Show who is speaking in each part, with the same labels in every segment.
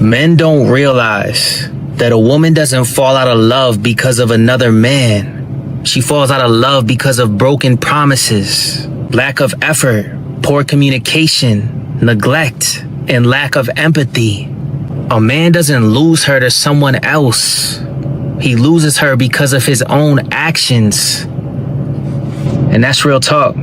Speaker 1: Men don't realize that a woman doesn't fall out of love because of another man. She falls out of love because of broken promises, lack of effort, poor communication, neglect, and lack of empathy. A man doesn't lose her to someone else. He loses her because of his own actions. And that's real talk.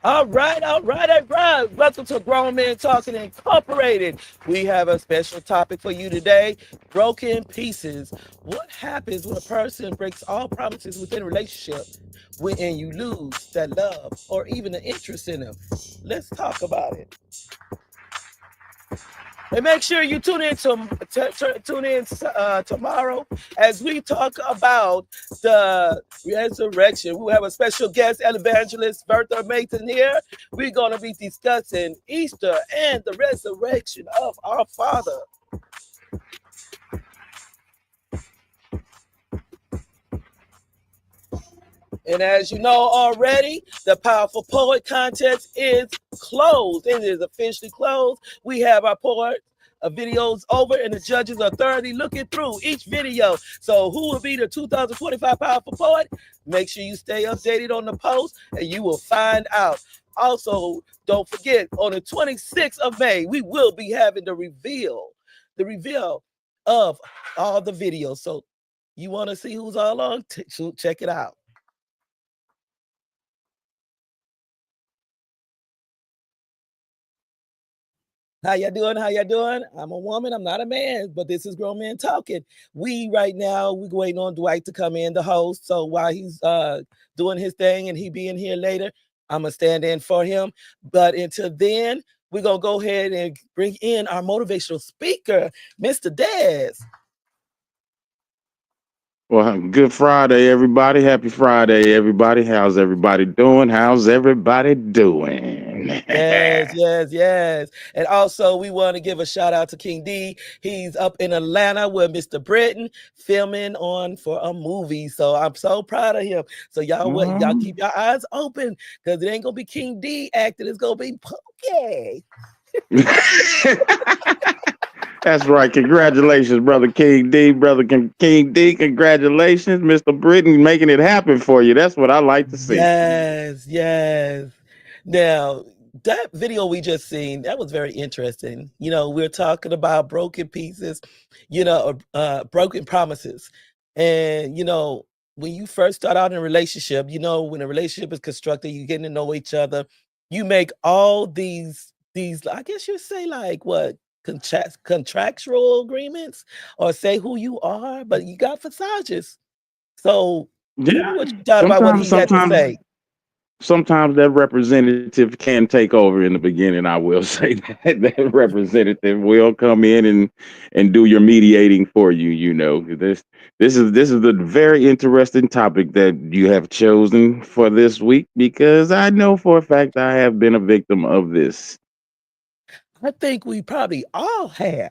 Speaker 2: All right. Welcome to Grown Men Talking Incorporated. We have a special topic for you today, broken pieces. What happens when a person breaks all promises within a relationship and you lose that love or even the interest in them? Let's talk about it. And make sure you tune in tomorrow as we talk about the resurrection. We have a special guest, evangelist Bertha Mason here. We're going to be discussing Easter and the resurrection of our Father. And as you know already, the Powerful Poet Contest is closed. It is officially closed. We have our poet videos over and the judges are thoroughly looking through each video. So who will be the 2025 Powerful Poet? Make sure you stay updated on the post and you will find out. Also, don't forget, on the 26th of May, we will be having the reveal of all the videos. So you want to see who's all on? Check it out. How you doing? I'm a woman. I'm not a man, but this is Grown Men Talking. We're waiting on Dwight to come in, the host. So while he's doing his thing and he being here later, I'm going to stand in for him. But until then, we're going to go ahead and bring in our motivational speaker, Mr. Dez.
Speaker 3: Well, good Friday, everybody. Happy Friday, everybody. How's everybody doing?
Speaker 2: Yes. And also, we want to give a shout out to King D. He's up in Atlanta with Mr. Britton filming for a movie. So I'm so proud of him. So y'all keep your eyes open because it ain't going to be King D acting. It's going to be Pokey.
Speaker 3: That's right. Congratulations, brother King D. King D, congratulations. Mr. Britton making it happen for you. That's what I like to see.
Speaker 2: Yes. Now, that video we just seen, that was very interesting. You know, we're talking about broken pieces, broken promises. And, when you first start out in a relationship, when a relationship is constructed, you're getting to know each other. You make all these, I guess you'd say like what? Contractual agreements or say who you are, but you got facades. So what you thought about what he had to say?
Speaker 3: Sometimes that representative can take over in the beginning. I will say that representative will come in and do your mediating for you. This is the very interesting topic that you have chosen for this week, because I know for a fact I have been a victim of this.
Speaker 2: I think we probably all have.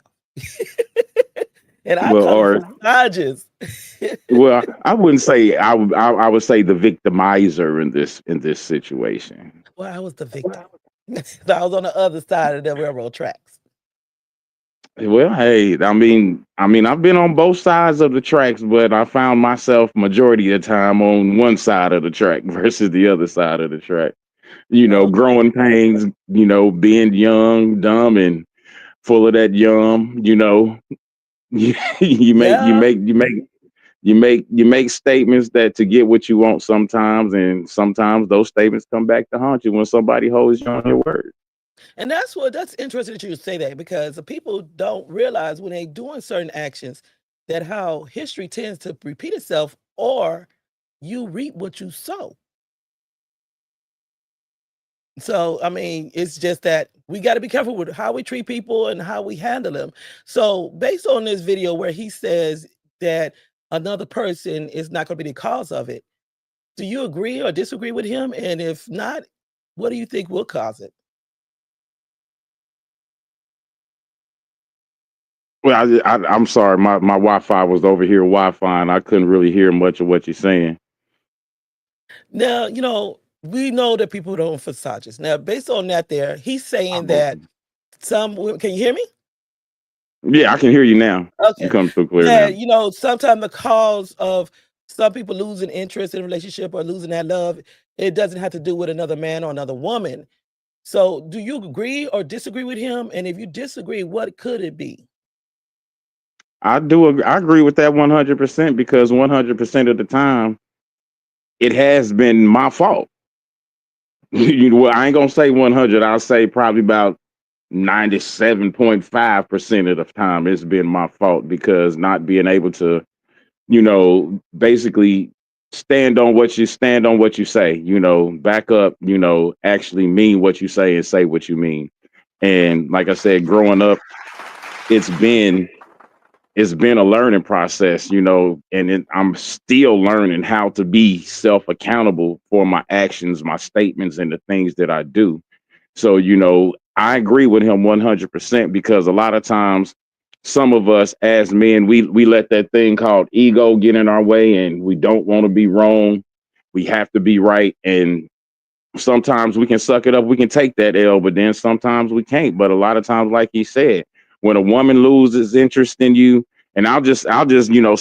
Speaker 2: And I call them dodges.
Speaker 3: Well, I wouldn't say I would say the victimizer in this situation.
Speaker 2: Well, I was the victim. I was on the other side of the railroad tracks.
Speaker 3: Well, hey, I mean, I've been on both sides of the tracks, but I found myself majority of the time on one side of the track versus the other side of the track. Growing pains, being young, dumb, and full of that yum, you know. you make you
Speaker 2: Yeah.
Speaker 3: make you make you make statements that to get what you want sometimes, and sometimes those statements come back to haunt you when somebody holds you on your word.
Speaker 2: And that's interesting that you say that because the people don't realize when they doing certain actions that how history tends to repeat itself or you reap what you sow. So, I mean, it's just that we got to be careful with how we treat people and how we handle them. So, based on this video where he says that another person is not going to be the cause of it, do you agree or disagree with him? And if not, what do you think will cause it?
Speaker 3: Well, I'm sorry, my Wi-Fi was over here Wi-Fi, and I couldn't really hear much of what you're saying.
Speaker 2: Now, we know that people don't massages. Now, based on that, he's saying
Speaker 3: I'm
Speaker 2: that
Speaker 3: open.
Speaker 2: some women, can you hear me?
Speaker 3: Yeah, I can hear you now. You
Speaker 2: Okay.
Speaker 3: come through clear
Speaker 2: That,
Speaker 3: now.
Speaker 2: sometimes the cause of some people losing interest in a relationship or losing that love, it doesn't have to do with another man or another woman. So, do you agree or disagree with him? And if you disagree, what could it be?
Speaker 3: I agree with that 100% because 100% of the time it has been my fault. Well, I ain't gonna say 100. I'll say probably about 97.5% of the time it's been my fault because not being able to, basically stand on what you say, back up, actually mean what you say and say what you mean. And like I said, growing up, it's been it's been a learning process, and I'm still learning how to be self accountable for my actions, my statements, and the things that I do. So, I agree with him 100% because a lot of times, some of us as men, we let that thing called ego get in our way, and we don't want to be wrong. We have to be right, and sometimes we can suck it up. We can take that L, but then sometimes we can't. But a lot of times, like he said, when a woman loses interest in you, and I'll just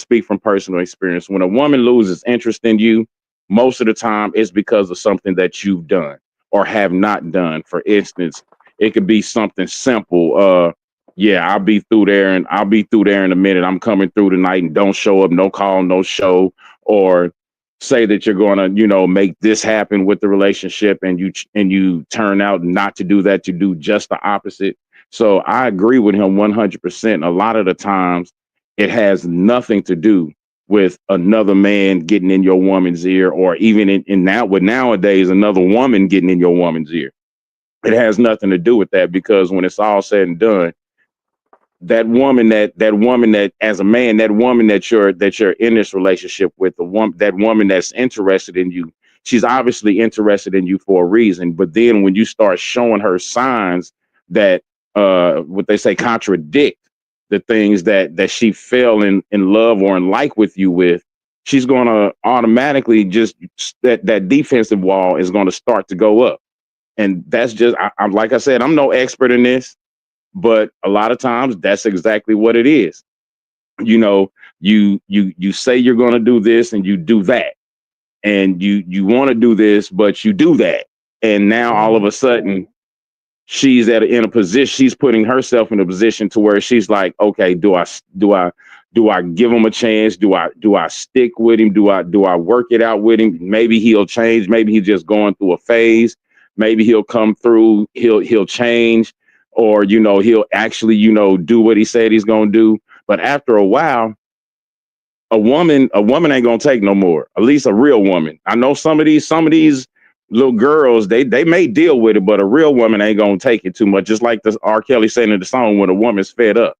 Speaker 3: speak from personal experience. When a woman loses interest in you, most of the time it's because of something that you've done or have not done. For instance, it could be something simple. Yeah, I'll be through there in a minute. I'm coming through tonight and don't show up, no call, no show, or say that you're going to make this happen with the relationship, and you turn out not to do that, you do just the opposite. So I agree with him 100%. A lot of the times it has nothing to do with another man getting in your woman's ear, or even in now with nowadays another woman getting in your woman's ear. It has nothing to do with that, because when it's all said and done, that woman that as a man, that woman that you're in this relationship with, that woman that's interested in you, she's obviously interested in you for a reason. But then when you start showing her signs that what they say contradict the things that she fell in love or in like with you with, she's gonna automatically just that defensive wall is gonna start to go up. And that's just I'm like I said, I'm no expert in this, but a lot of times that's exactly what it is. You know, you say you're going to do this and you do that, and you want to do this but you do that, and now all of
Speaker 2: Mhm.
Speaker 3: a sudden in a position, she's putting herself in a position to where she's like, okay, do I give him a chance? Do I stick with him? Do I work it out with him? Maybe he'll change. Maybe he's just going through a phase. Maybe he'll come through. He'll change, or he'll actually do what he said he's gonna do. But after a while, a woman ain't gonna take no more. At least a real woman. I know some of these little girls, they may deal with it, but a real woman ain't gonna take it too much. Just like the R. Kelly saying in the song, when a woman's fed up.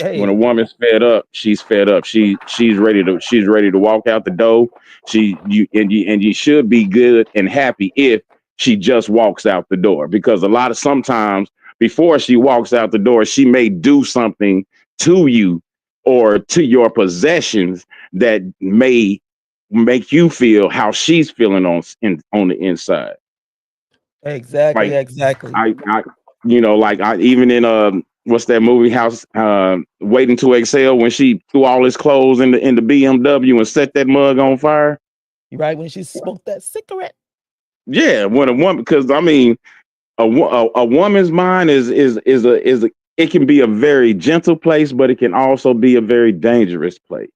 Speaker 3: When a
Speaker 2: Hey,
Speaker 3: woman's fed up, she's fed up. She's ready to walk out the door. You should be good and happy if she just walks out the door, because a lot of sometimes before she walks out the door, she may do something to you or to your possessions that may make you feel how she's feeling on the inside.
Speaker 2: exactly,
Speaker 3: Like
Speaker 2: exactly.
Speaker 3: I even in what's that movie House, Waiting to Exhale, when she threw all his clothes in the BMW and set that mug on fire.
Speaker 2: You right when she smoked that cigarette.
Speaker 3: Yeah, when a woman, because I mean, a woman's mind is it can be a very gentle place, but it can also be a very dangerous place.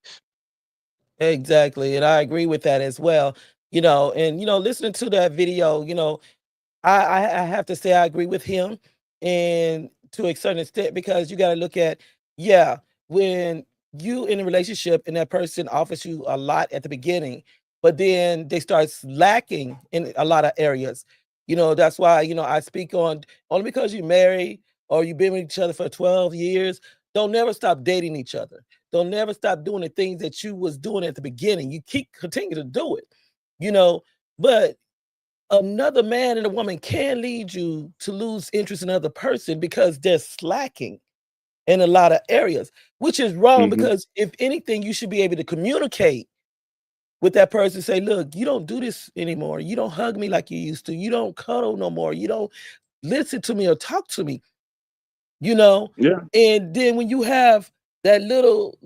Speaker 2: Exactly, and I agree with that as well. And listening to that video, I have to say I agree with him, and to a certain extent, because you got to look at, yeah, when you in a relationship and that person offers you a lot at the beginning, but then they start lacking in a lot of areas. That's why I speak on, only because you married or you've been with each other for 12 years, don't never stop dating each other. Don't never stop doing the things that you was doing at the beginning. You keep continue to do it, you know, but another man and a woman can lead you to lose interest in another person because they're slacking in a lot of areas, which is wrong,
Speaker 3: Hmm.
Speaker 2: because if anything, you should be able to communicate with that person. Say, look, you don't do this anymore. You don't hug me like you used to. You don't cuddle no more. You don't listen to me or talk to me, you know?
Speaker 3: Yeah.
Speaker 2: And then when you have that little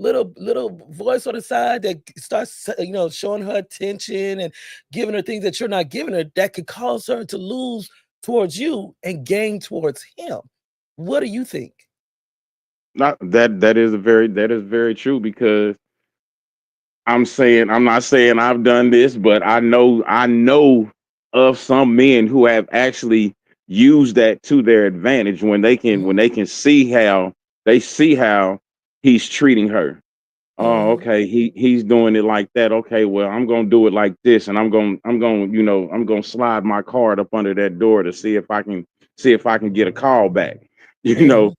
Speaker 2: voice on the side that starts, showing her attention and giving her things that you're not giving her, that could cause her to lose towards you and gain towards him. What do you think?
Speaker 3: Not that that is very true because I'm not saying I've done this, but I know of some men who have actually used that to their advantage when
Speaker 2: Mhm,
Speaker 3: they can see how he's treating her. Oh,
Speaker 2: mhm.
Speaker 3: okay, he's doing it like that. Okay, well, I'm gonna do it like this, and I'm gonna slide my card up under that door to see if I can get a call back. You know,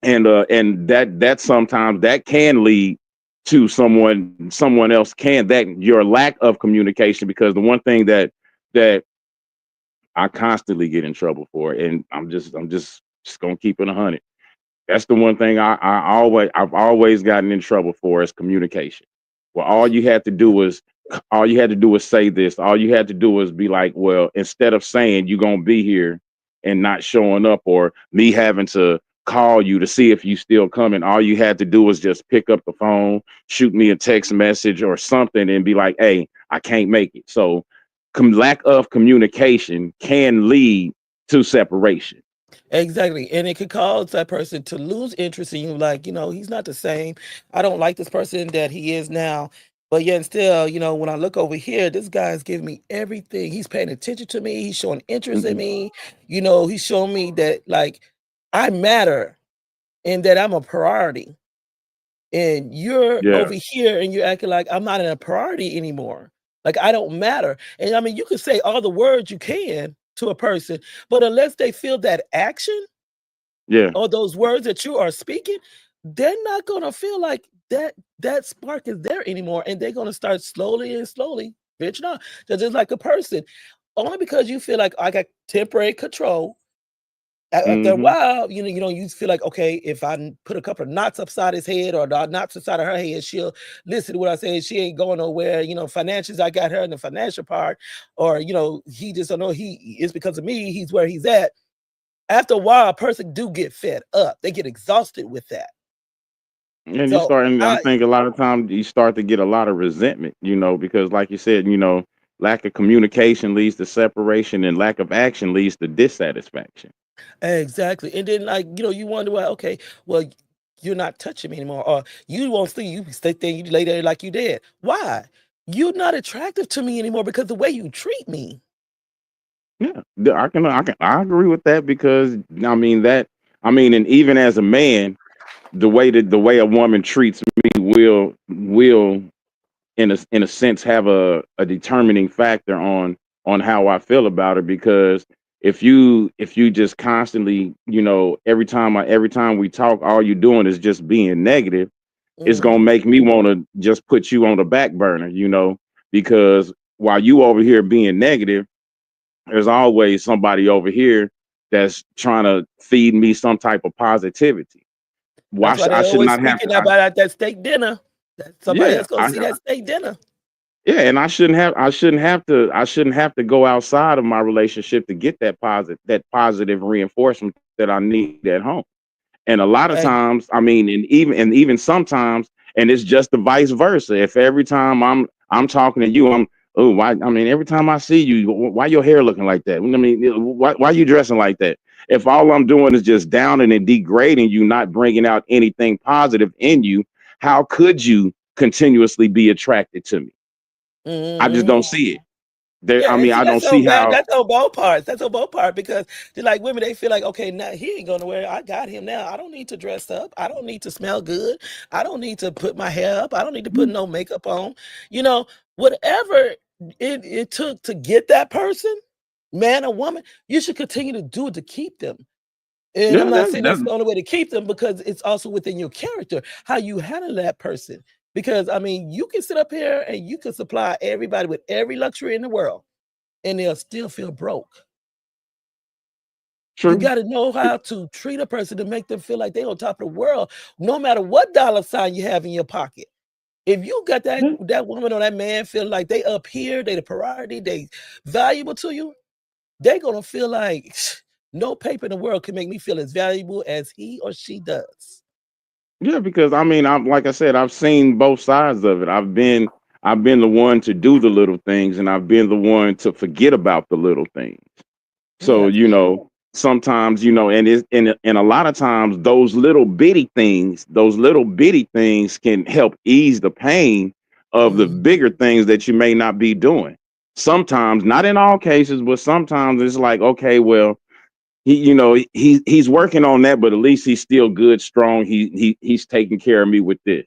Speaker 2: Mhm.
Speaker 3: and that sometimes that can lead to someone else can that your lack of communication, because the one thing that I constantly get in trouble for, and I'm just gonna keep it 100. That's the one thing I've always gotten in trouble for is communication. Well, all you had to do was say this. All you had to do was be like, well, instead of saying you're gonna be here and not showing up, or me having to call you to see if you still coming, all you had to do was just pick up the phone, shoot me a text message or something, and be like, hey, I can't make it. So lack of communication can lead to separation.
Speaker 2: Exactly. And it could cause that person to lose interest in you. Like, he's not the same. I don't like this person that he is now. But yet and still, when I look over here, this guy is giving me everything. He's paying attention to me. He's showing interest in
Speaker 3: Mhm.
Speaker 2: me. He's showing me that, like, I matter and that I'm a priority. And you're
Speaker 3: Yeah.
Speaker 2: over here and you're acting like I'm not in a priority anymore. Like, I don't matter. And I mean, you can say all the words you can to a person, but unless they feel that action,
Speaker 3: Yeah.
Speaker 2: or those words that you are speaking, they're not gonna feel like that spark is there anymore, and they're gonna start slowly and slowly venturing out. Just like a person, only because you feel like I got temporary control. After a
Speaker 3: Hmm.
Speaker 2: while, you feel like, okay, if I put a couple of knots upside his head or the knots upside of her head, she'll listen to what I say. She ain't going nowhere. Financials, I got her in the financial part, or he just don't know he is because of me. He's where he's at. After a while, a person do get fed up. They get exhausted with that.
Speaker 3: And
Speaker 2: So
Speaker 3: I
Speaker 2: I
Speaker 3: think a lot of times you start to get a lot of resentment, because like you said, lack of communication leads to separation, and lack of action leads to dissatisfaction.
Speaker 2: exactly. And then, like, you wonder, well, okay, well, you're not touching me anymore, or you won't sleep. You stay there, you lay there like you dead. Why? You're not attractive to me anymore because the way you treat me.
Speaker 3: Yeah, I agree with that because I mean, and even as a man, the way a woman treats me will in a sense have a determining factor on how I feel about her, because if you just constantly, every time we talk, all you doing is just being negative, it's gonna
Speaker 2: Mhm.
Speaker 3: make me want to just put you on the back burner, because while you over here being negative, there's always somebody over here that's trying to feed me some type of positivity.
Speaker 2: That's why
Speaker 3: I
Speaker 2: they
Speaker 3: should
Speaker 2: always
Speaker 3: not have
Speaker 2: speaking
Speaker 3: to.
Speaker 2: about at that steak dinner. That somebody
Speaker 3: Yeah,
Speaker 2: else gonna see that steak dinner.
Speaker 3: yeah, and I shouldn't have to go outside of my relationship to get that positive reinforcement that I need at home. And a lot of
Speaker 2: Ex
Speaker 3: times, I mean, and even sometimes, and it's just the vice versa. If every time I'm talking to you, oh, why? I mean, every time I see you, why your hair looking like that? I mean, why you dressing like that? If all I'm doing is just downing and degrading you, not bringing out anything positive in you, how could you continuously be attracted to me? I just
Speaker 2: Mhm.
Speaker 3: don't see it.
Speaker 2: Yeah,
Speaker 3: I
Speaker 2: and
Speaker 3: mean,
Speaker 2: see,
Speaker 3: I don't
Speaker 2: that's
Speaker 3: see
Speaker 2: on bad.
Speaker 3: how.
Speaker 2: That's on both parts. That's on both parts because they're like women. They feel like, okay, now he ain't going nowhere. I got him now. I don't need to dress up. I don't need to smell good. I don't need to put my hair up. I don't need to put no makeup on. You know, whatever it took to get that person, man or woman, you should continue to do it to keep them. And I'm
Speaker 3: Yeah,
Speaker 2: not
Speaker 3: that's
Speaker 2: saying that's the only way to keep them because it's also within your character, how you handle that person. Because I mean, you can sit up here and you can supply everybody with every luxury in the world and they'll still feel broke. You
Speaker 3: true.
Speaker 2: got to know how to treat a person to make them feel like they're on top of the world, no matter what dollar sign you have in your pocket. If you got
Speaker 3: Yeah,
Speaker 2: that woman or that man feel like they up here, they the priority, they valuable to you, they gonna feel like no paper in the world can make me feel as valuable as he or she does.
Speaker 3: yeah, because I mean, I'm like I said, I've seen both sides of it. I've been the one to do the little things, and I've been the one to forget about the little things. So,
Speaker 2: Yeah.
Speaker 3: sometimes, and a lot of times those little bitty things can help ease the pain of the
Speaker 2: Mhm.
Speaker 3: bigger things that you may not be doing. Sometimes, not in all cases, but sometimes it's like, okay, well, he's working on that, but at least he's still good, strong. He's taking care of me with this.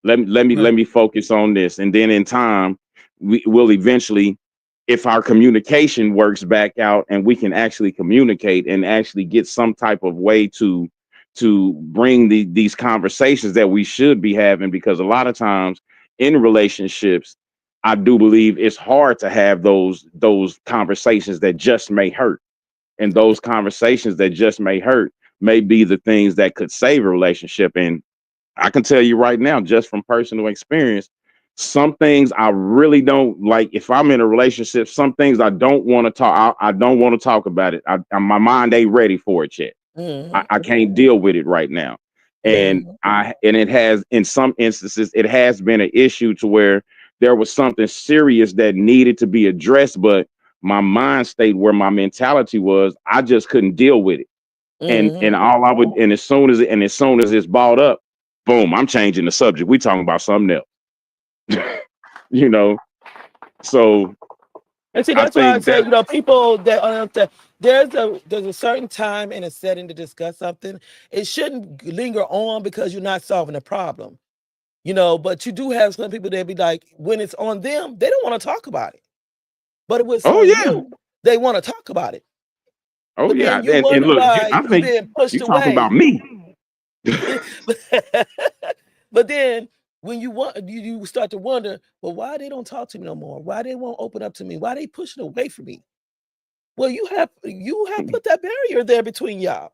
Speaker 3: Let
Speaker 2: Right.
Speaker 3: me focus on this, and then in time, we will eventually, if our communication works back out, and we can actually communicate and actually get some type of way to bring these conversations that we should be having, because a lot of times in relationships, I do believe it's hard to have those conversations that just may hurt, and those conversations that just may hurt may be the things that could save a relationship. And I can tell you right now, just from personal experience, some things I really don't like. If I'm in a relationship, some things I don't want to talk. I don't want to talk about it. My mind ain't ready for it yet.
Speaker 2: Mhm.
Speaker 3: I can't deal with it right now. And
Speaker 2: Mhm.
Speaker 3: it has, in some instances, it has been an issue to where there was something serious that needed to be addressed, but my mind state, where my mentality was, I just couldn't deal with it. And
Speaker 2: Mhm.
Speaker 3: all I would, and as soon as it's balled up, boom, I'm changing the subject. We talking about something else. you know. So
Speaker 2: And see,
Speaker 3: I
Speaker 2: that's why I
Speaker 3: think
Speaker 2: say,
Speaker 3: that.
Speaker 2: people that there's a certain time and a setting to discuss something. It shouldn't linger on because you're not solving a problem. But you do have some people that be like, when it's on them, they don't want to talk about it. But when it's
Speaker 3: Oh
Speaker 2: on
Speaker 3: yeah.
Speaker 2: you, they want to talk about it.
Speaker 3: Oh
Speaker 2: But
Speaker 3: yeah.
Speaker 2: then you
Speaker 3: And
Speaker 2: wonder
Speaker 3: look,
Speaker 2: why
Speaker 3: I
Speaker 2: you
Speaker 3: think
Speaker 2: being
Speaker 3: you
Speaker 2: pushed
Speaker 3: talking about
Speaker 2: away.
Speaker 3: me.
Speaker 2: But then when you start to wonder, well, why they don't talk to me no more? Why they won't open up to me? Why they pushing away from me? Well, you have put that barrier there between y'all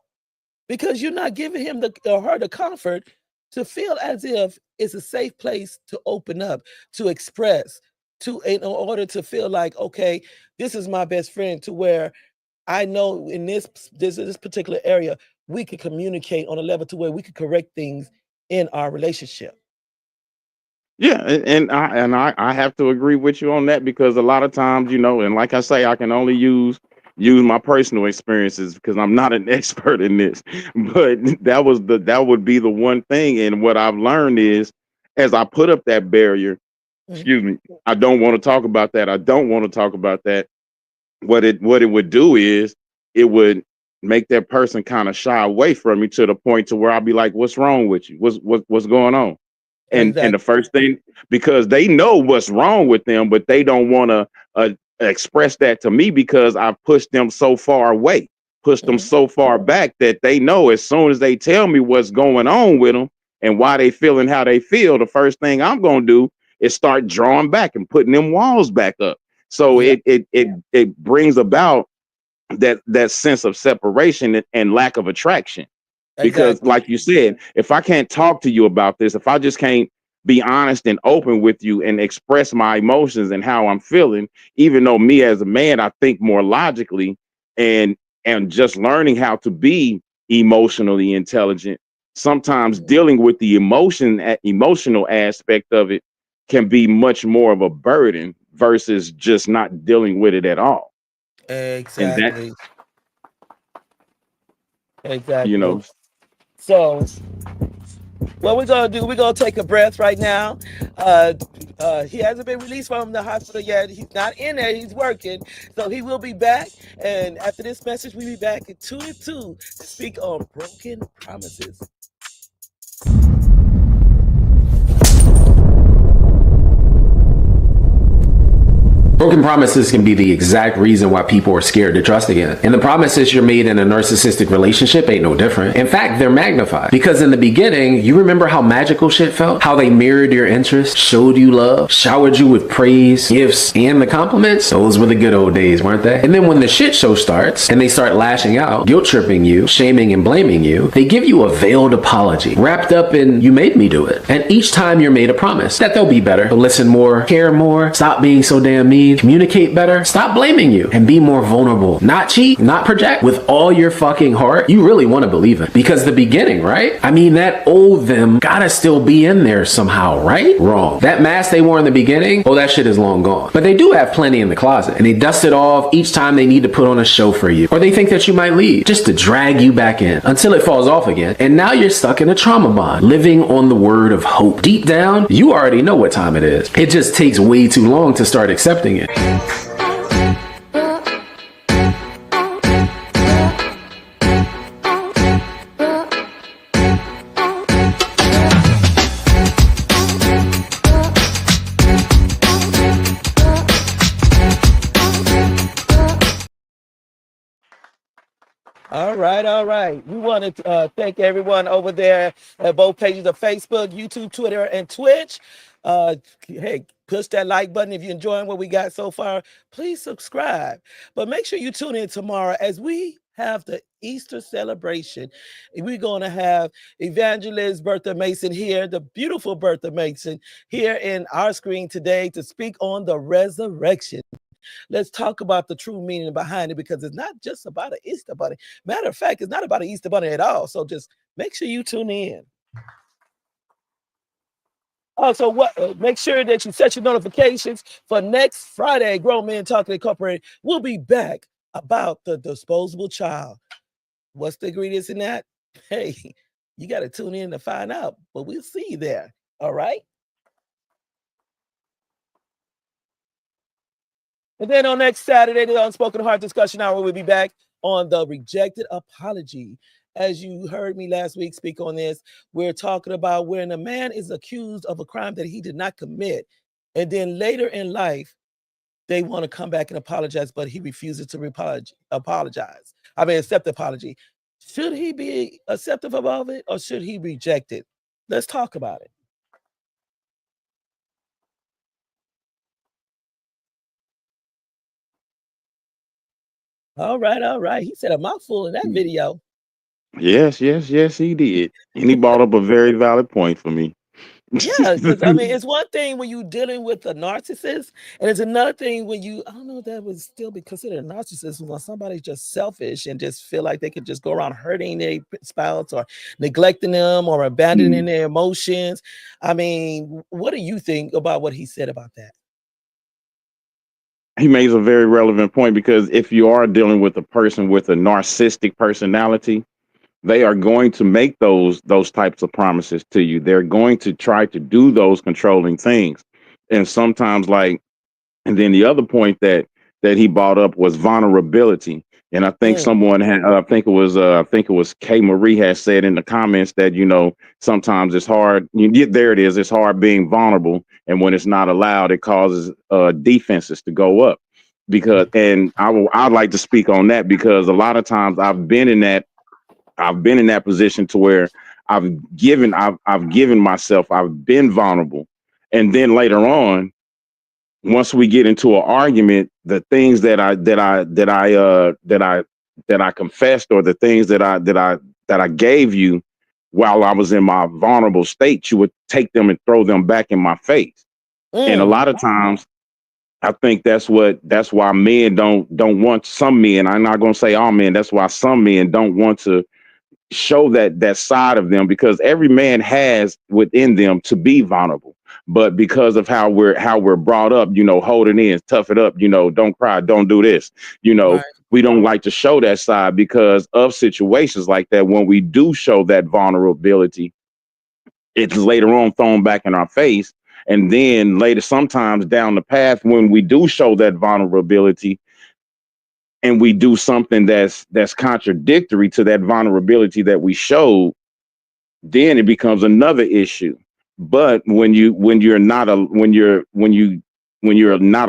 Speaker 2: because you're not giving him or her the comfort to feel as if it's a safe place to open up, to express, to in order to feel like, okay, this is my best friend, to where I know in this particular area we could communicate on a level to where we could correct things in our relationship.
Speaker 3: Yeah, and I have to agree with you on that, because a lot of times, and like I say, I can only use my personal experiences because I'm not an expert in this. But that would be the one thing. And what I've learned is, as I put up that barrier,
Speaker 2: Mhm.
Speaker 3: excuse me, I don't want to talk about that. I don't want to talk about that. What it would do is, it would make that person kind of shy away from me, to the point to where I'll be like, "What's wrong with you? What's going on?" And the
Speaker 2: Exactly.
Speaker 3: first thing, because they know what's wrong with them, but they don't want to express that to me, because I've pushed them so far away, pushed them
Speaker 2: Mhm.
Speaker 3: so far back, that they know as soon as they tell me what's going on with them and why they feeling how they feel, the first thing I'm gonna do is start drawing back and putting them walls back up. So
Speaker 2: Yeah,
Speaker 3: it brings about that sense of separation and lack of attraction. Because,
Speaker 2: exactly.
Speaker 3: like you said, if I can't talk to you about this, if I just can't be honest and open with you and express my emotions and how I'm feeling, even though me as a man, I think more logically, and just learning how to be emotionally intelligent, sometimes
Speaker 2: Mhm.
Speaker 3: dealing with the emotional aspect of it can be much more of a burden versus just not dealing with it at all. And that
Speaker 2: Exactly.
Speaker 3: You
Speaker 2: Exactly.
Speaker 3: know,
Speaker 2: So what we're gonna do, we're gonna take a breath right now. He hasn't been released from the hospital yet. He's not in there, he's working. So he will be back. And after this message, we'll be back at 2 to 2 to speak on broken promises.
Speaker 4: Broken promises can be the exact reason why people are scared to trust again. And the promises you're made in a narcissistic relationship ain't no different. In fact, they're magnified. Because in the beginning, you remember how magical shit felt? How they mirrored your interests, showed you love, showered you with praise, gifts, and the compliments? Those were the good old days, weren't they? And then when the shit show starts, and they start lashing out, guilt tripping you, shaming and blaming you, they give you a veiled apology, wrapped up in, you made me do it. And each time you're made a promise that they'll be better, they'll listen more, care more, stop being so damn mean, communicate better, stop blaming you, and be more vulnerable. Not cheat, not project. With all your fucking heart, you really want to believe it. Because the beginning, right? I mean, that old them gotta still be in there somehow, right? Wrong. That mask they wore in the beginning, oh, that shit is long gone. But they do have plenty in the closet, and they dust it off each time they need to put on a show for you. Or they think that you might leave, just to drag you back in, until it falls off again. And now you're stuck in a trauma bond, living on the word of hope. Deep down, you already know what time it is. It just takes way too long to start accepting it.
Speaker 2: All right, all right. We want to thank everyone over there at both pages of Facebook, YouTube, Twitter, and Twitch. Hey, push that like button if you're enjoying what we got so far. Please subscribe. But make sure you tune in tomorrow as we have the Easter celebration. We're going to have Evangelist Bertha Mason here, the beautiful Bertha Mason, here in our screen today to speak on the resurrection. Let's talk about the true meaning behind it, because it's not just about an Easter bunny. Matter of fact, it's not about an Easter bunny at all. So just make sure you tune in. Also, make sure that you set your notifications for next Friday. Grown Men Talking Incorporated will be back about the disposable child. What's the ingredients in that? Hey, you got to tune in to find out, but we'll see you there. All right. And then on next Saturday, the Unspoken Heart Discussion Hour, we'll be back on the rejected apology. As you heard me last week speak on this, we're talking about when a man is accused of a crime that he did not commit, and then later in life, they want to come back and apologize, but he refuses to apologize. Accept the apology. Should he be acceptive of it, or should he reject it? Let's talk about it. All right. He said a mouthful in that video.
Speaker 3: yes, he did. And he brought up a very valid point for me.
Speaker 2: Yeah, because it's one thing when you're dealing with a narcissist, and it's another thing when I don't know if that would still be considered a narcissist, when somebody's just selfish and just feel like they could just go around hurting their spouse or neglecting them or abandoning their emotions. What do you think about what he said about that?
Speaker 3: He makes a very relevant point, because if you are dealing with a person with a narcissistic personality, they are going to make those types of promises to you. They're going to try to do those controlling things. And sometimes, and then the other point that he brought up was vulnerability. And I think someone had, I think it was K Marie has said in the comments that, sometimes it's hard. There it is. It's hard being vulnerable. And when it's not allowed, it causes defenses to go up. And I'd like to speak on that, because a lot of times I've been in that position to where I've given myself, I've been vulnerable. And then later on, once we get into an argument, the things that I confessed, or the things that I gave you while I was in my vulnerable state, you would take them and throw them back in my face. And a lot of times I think that's why men don't want, some men, I'm not going to say all men, that's why some men don't want to show that side of them, because every man has within them to be vulnerable. But because of how we're brought up, hold it in, tough it up, don't cry, don't do this,
Speaker 2: Right.
Speaker 3: we don't like to show that side because of situations like that. When we do show that vulnerability, it's later on thrown back in our face. And then later, sometimes down the path, when we do show that vulnerability and we do something that's contradictory to that vulnerability that we showed, then it becomes another issue. But when you're not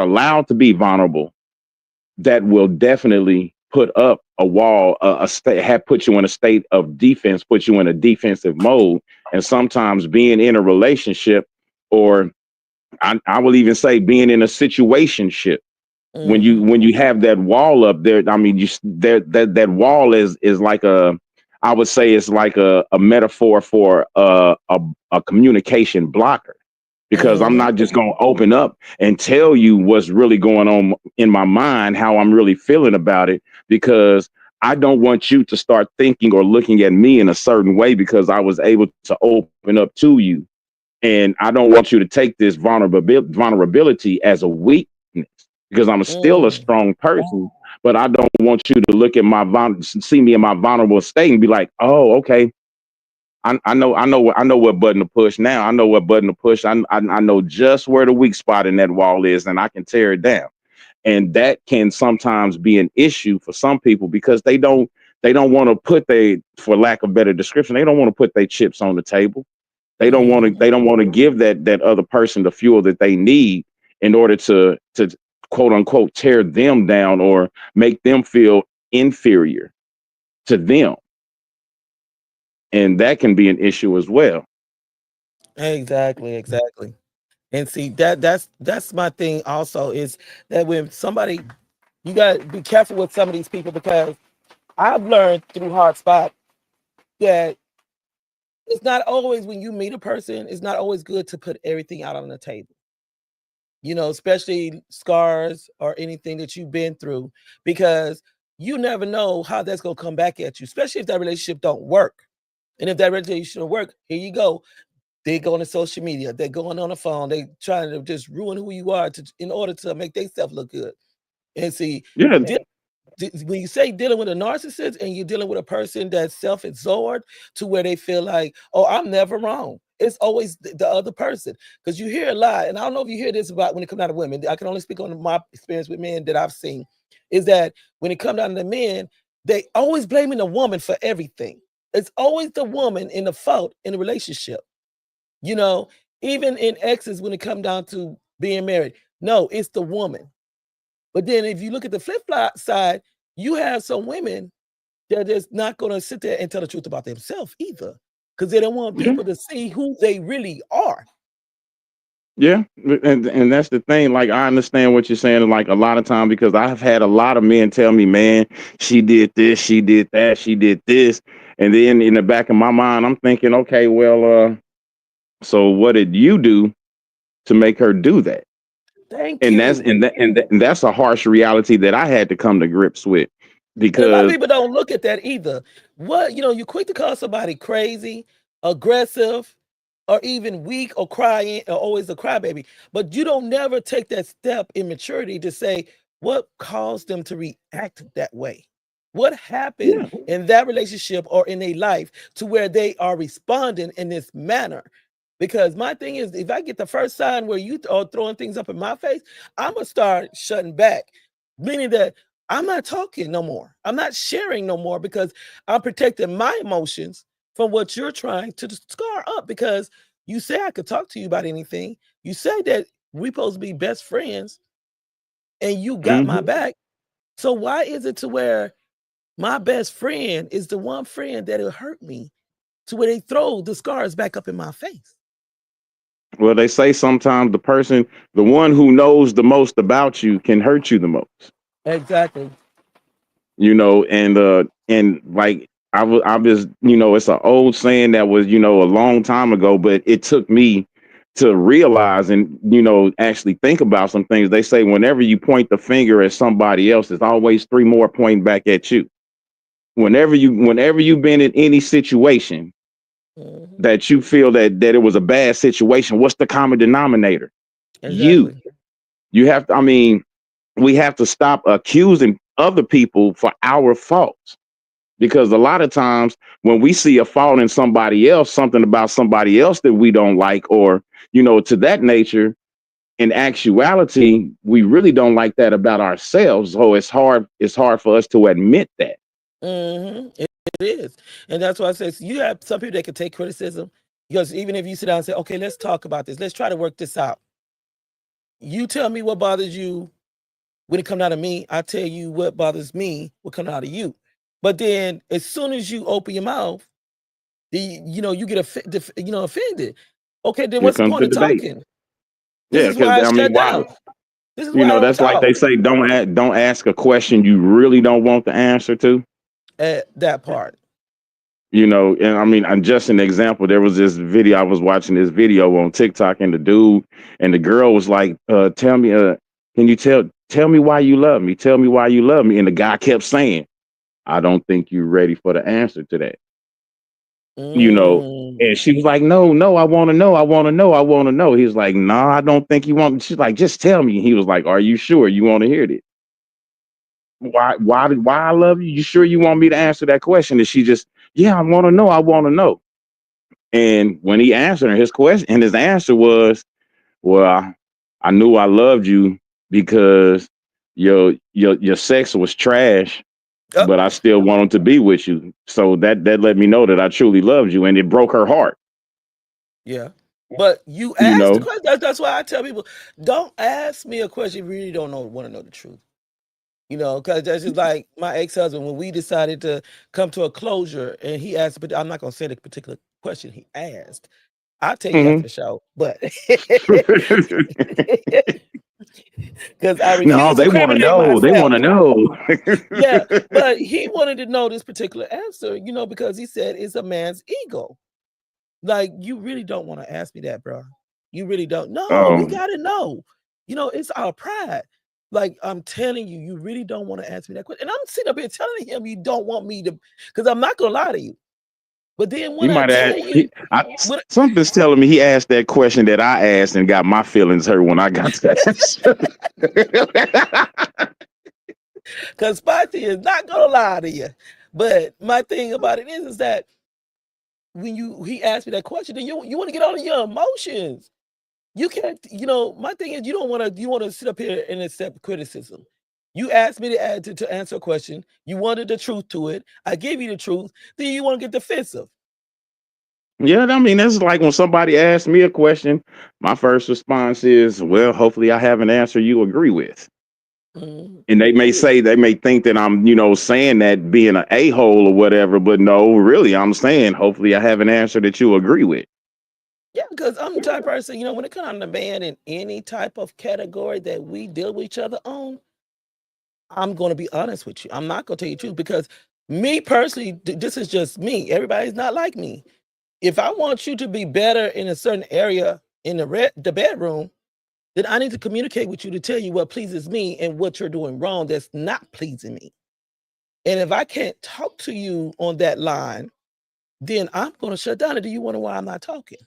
Speaker 3: allowed to be vulnerable, that will definitely put up a wall, put you in a state of defense, put you in a defensive mode. And sometimes being in a relationship, or I will even say being in a situationship, when you have that wall up there, I mean, that wall is like I would say it's like a metaphor for a communication blocker. Because I'm not just going to open up and tell you what's really going on in my mind, how I'm really feeling about it, because I don't want you to start thinking or looking at me in a certain way because I was able to open up to you. And I don't want you to take this vulnerability as a weakness, because I'm still a strong person, but I don't want you to look at see me in my vulnerable state and be like, oh, okay. I know what button to push now. I know what button to push. I know just where the weak spot in that wall is, and I can tear it down. And that can sometimes be an issue for some people because they don't want to for lack of better description, they don't want to put their chips on the table. They don't want to give that other person the fuel that they need in order to quote unquote tear them down or make them feel inferior to them. And that can be an issue as well.
Speaker 2: Exactly. And see that's my thing also, is that when somebody, you gotta be careful with some of these people, because I've learned through Hotspot that it's not always, when you meet a person, it's not always good to put everything out on the table. Especially scars or anything that you've been through, because you never know how that's gonna come back at you, especially if that relationship don't work. And if that relationship don't work, here you go. They go on social media, they're going on the phone, they trying to just ruin who you are in order to make themselves look good. And see,
Speaker 3: Yeah.
Speaker 2: when you say dealing with a narcissist and you're dealing with a person that's self-absorbed to where they feel like, oh, I'm never wrong. It's always the other person. Because you hear a lot, and I don't know if you hear this about when it comes down to women. I can only speak on my experience with men that I've seen, is that when it comes down to the men, they always blaming the woman for everything. It's always the woman in the fault in the relationship. Even in exes, when it comes down to being married, no, it's the woman. But then if you look at the flip side, you have some women that is not going to sit there and tell the truth about themselves either, because they don't want people to see who they really are.
Speaker 3: Yeah, and that's the thing. Like, I understand what you're saying. Like, a lot of time, because I've had a lot of men tell me, man, she did this, she did that, she did this, and then in the back of my mind, I'm thinking, okay, well, so what did you do to make her do that?
Speaker 2: Thank you.
Speaker 3: And that's a harsh reality that I had to come to grips with, because
Speaker 2: a lot of people don't look at that either. You're quick to call somebody crazy, aggressive, or even weak, or crying, or always a crybaby. But you don't never take that step in maturity to say what caused them to react that way. What happened in that relationship or in their life to where they are responding in this manner? Because my thing is, if I get the first sign where you are throwing things up in my face, I'm going to start shutting back, meaning that I'm not talking no more. I'm not sharing no more, because I'm protecting my emotions from what you're trying to scar up. Because you say I could talk to you about anything. You say that we're supposed to be best friends and you got my back. So why is it to where my best friend is the one friend that'll hurt me to where they throw the scars back up in my face?
Speaker 3: Well, they say sometimes the one who knows the most about you can hurt you the most.
Speaker 2: Exactly.
Speaker 3: And like I was, it's an old saying that was, a long time ago, but it took me to realize and, actually think about some things. They say whenever you point the finger at somebody else, there's always three more pointing back at you. Whenever you've been in any situation that you feel that it was a bad situation, what's the common denominator?
Speaker 2: Exactly.
Speaker 3: You have to, we have to stop accusing other people for our faults. Because a lot of times when we see a fault in somebody else, something about somebody else that we don't like, or, to that nature, in actuality, we really don't like that about ourselves. So it's hard for us to admit that.
Speaker 2: It is. And that's why I say, so you have some people that can take criticism, because even if you sit down and say, okay, let's talk about this, let's try to work this out. You tell me what bothers you when it comes out of me, I tell you what bothers me, what comes out of you. But then as soon as you open your mouth, you get offended. Okay, then
Speaker 3: Here
Speaker 2: what's the
Speaker 3: comes
Speaker 2: point
Speaker 3: the
Speaker 2: of
Speaker 3: debate.
Speaker 2: talking? This
Speaker 3: Yeah,
Speaker 2: is why I
Speaker 3: because I mean,
Speaker 2: shut
Speaker 3: why?
Speaker 2: down. This is why I don't
Speaker 3: That's like they
Speaker 2: talk.
Speaker 3: say, don't ask a question you really don't want the answer to.
Speaker 2: That part.
Speaker 3: And I mean, I'm just an example. There was this video, I was watching this video on TikTok, and the girl was like, tell me, can you tell me why you love me? Tell me why you love me. And the guy kept saying, I don't think you're ready for the answer to that.
Speaker 2: Mm.
Speaker 3: And she was like, no, I want to know. I want to know. I want to know. He's like, no, I don't think you want. She's like, just tell me. He was like, are you sure you want to hear this? Why I love you? You sure you want me to answer that question? And she just, yeah, I want to know. I want to know. And when he answered her, his answer was, well, I knew I loved you because your sex was trash, but I still wanted to be with you. So that let me know that I truly loved you, and it broke her heart.
Speaker 2: Yeah. But you asked the question. That's why I tell people, don't ask me a question if you really don't want to know the truth. Because that's just like my ex-husband, when we decided to come to a closure, and he asked, but I'm not going to say the particular question he asked. I'll tell you after the show, but because I refuse
Speaker 3: No, they
Speaker 2: to
Speaker 3: want to
Speaker 2: incriminate
Speaker 3: know. They
Speaker 2: myself.
Speaker 3: want to know.
Speaker 2: Yeah, but he wanted to know this particular answer, because he said it's a man's ego. Like, you really don't want to ask me that, bro. You really don't. No, we got to know. It's our pride. Like, I'm telling you, you really don't want to ask me that question. And I'm sitting up here telling him you don't want me to, because I'm not going to lie to you. But then when I tell you,
Speaker 3: something's telling me he asked that question that I asked and got my feelings hurt when I got that.
Speaker 2: Because Spicy is not going to lie to you. But my thing about it is that when he asked me that question, then you want to get all of your emotions. You can't, my thing is you want to sit up here and accept criticism. You asked me to answer a question. You wanted the truth to it. I gave you the truth. Then you want to get defensive.
Speaker 3: Yeah, I mean, that's like when somebody asks me a question, my first response is, well, hopefully I have an answer you agree with. And they may think that I'm, saying that being an a-hole or whatever, but no, really, I'm saying, hopefully I have an answer that you agree with.
Speaker 2: Yeah, because I'm the type of person, when it comes to man in any type of category that we deal with each other on, I'm going to be honest with you. I'm not going to tell you the truth, because me personally, this is just me. Everybody's not like me. If I want you to be better in a certain area in the bedroom, then I need to communicate with you to tell you what pleases me and what you're doing wrong that's not pleasing me. And if I can't talk to you on that line, then I'm going to shut down. And do you wonder why I'm not talking?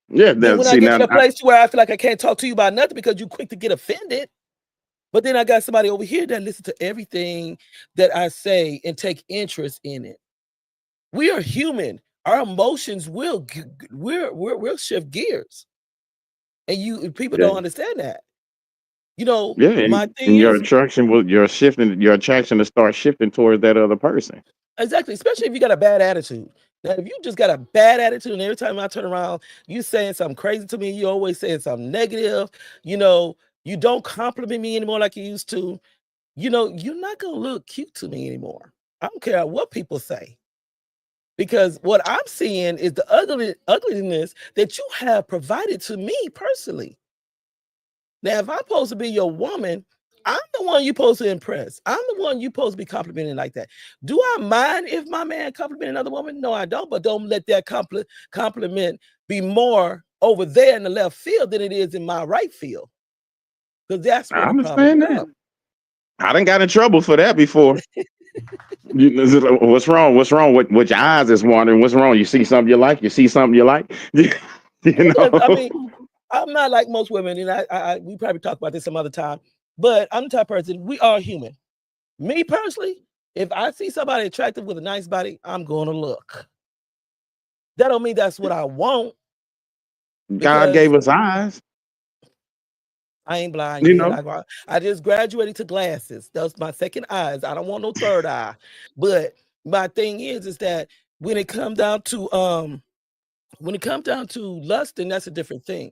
Speaker 3: Yeah,
Speaker 2: then when I get to the place where I feel like I can't talk to you about nothing because you're quick to get offended, but then I got somebody over here that listens to everything that I say and take interest in it. We are human. Our emotions will shift gears, and people don't understand that. My thing
Speaker 3: and
Speaker 2: is
Speaker 3: your attraction to start shifting towards that other person.
Speaker 2: exactly, especially if you got a bad attitude. Now, if you just got a bad attitude, and every time I turn around, you saying something crazy to me, you always saying something negative, you don't compliment me anymore like you used to, you're not gonna look cute to me anymore. I don't care what people say. Because what I'm seeing is the ugliness that you have provided to me personally. Now, if I'm supposed to be your woman, I'm the one you're supposed to impress. I'm the one you're supposed to be complimenting like that. Do I mind if my man compliment another woman? No, I don't. But don't let that compliment be more over there in the left field than it is in my right field. Because that's where
Speaker 3: I
Speaker 2: the problem
Speaker 3: understand that.
Speaker 2: comes.
Speaker 3: I done got in trouble for that before. What's wrong? What's wrong? What your eyes is wandering? What's wrong? You see something you like? You see something you like?
Speaker 2: I mean, I'm not like most women, and we probably talk about this some other time. But I'm the type of person, we are human. Me personally, if I see somebody attractive with a nice body, I'm going to look. That don't mean that's what I want.
Speaker 3: God gave us eyes.
Speaker 2: I ain't blind
Speaker 3: You
Speaker 2: yet.
Speaker 3: know?
Speaker 2: I just graduated to glasses. That's my second eyes. I don't want no third eye. But my thing is that when it comes down to lusting, that's a different thing.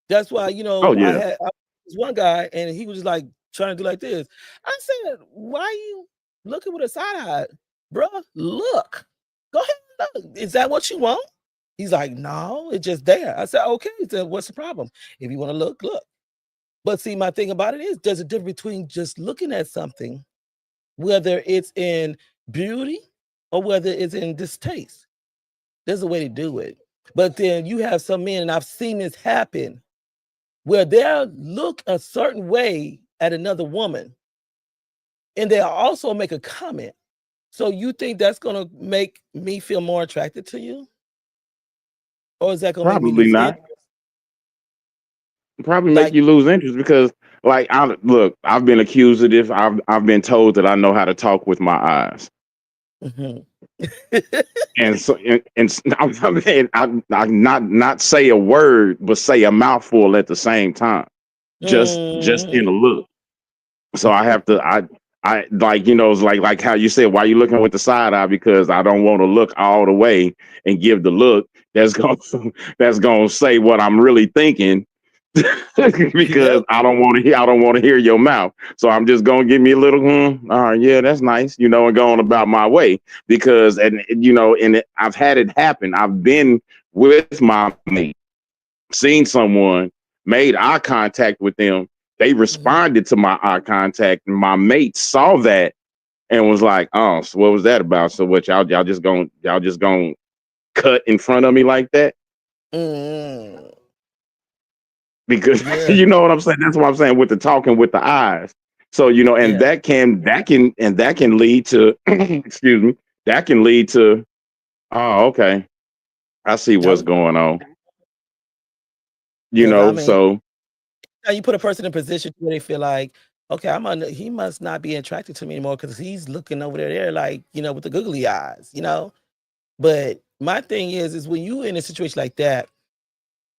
Speaker 2: That's why,
Speaker 3: Oh
Speaker 2: I
Speaker 3: yeah.
Speaker 2: had this one guy and he was like trying to do like this. I said, why are you looking with a side eye? Bruh, look. Go ahead and look. Is that what you want? He's like, no, it's just there. I said, okay, so what's the problem? If you want to look, look. But see, my thing about it is there's a difference between just looking at something, whether it's in beauty or whether it's in distaste. There's a way to do it. But then you have some men, and I've seen this happen, where they'll look a certain way at another woman, and they'll also make a comment. So you think that's going to make me feel more attracted to you? Or is that going to make me
Speaker 3: Probably
Speaker 2: lose
Speaker 3: not.
Speaker 2: interest?
Speaker 3: Probably make
Speaker 2: Like,
Speaker 3: you lose interest because, like, I've been accused of this. I've been told that I know how to talk with my eyes,
Speaker 2: mhm.
Speaker 3: and so I not say a word, but say a mouthful at the same time, just in a
Speaker 2: Mhm.
Speaker 3: look. So I have to I like, it's like how you said, why you looking with the side eye? Because I don't want to look all the way and give the look that's gonna say what I'm really thinking. Because
Speaker 2: Yep.
Speaker 3: I don't want to hear your mouth. So I'm just gonna give me a little, all right, yeah, that's nice, and going about my way. Because I've had it happen. I've been with my mate, seen someone, made eye contact with them. They responded to my eye contact, and my mate saw that and was like, "Oh, so what was that about? So what y'all just gonna cut in front of me like that?"
Speaker 2: Mm.
Speaker 3: Because
Speaker 2: Yeah.
Speaker 3: you know what I'm saying. That's what I'm saying with the talking with the eyes. So and
Speaker 2: Yeah.
Speaker 3: that can lead to excuse me. That can lead to, oh, okay, I see what's
Speaker 2: Yep.
Speaker 3: going on.
Speaker 2: 'Cause I mean,
Speaker 3: So
Speaker 2: now you put a person in a position where they feel like, okay, he must not be attracted to me anymore because he's looking over there like, with the googly eyes, But my thing is when you in a situation like that,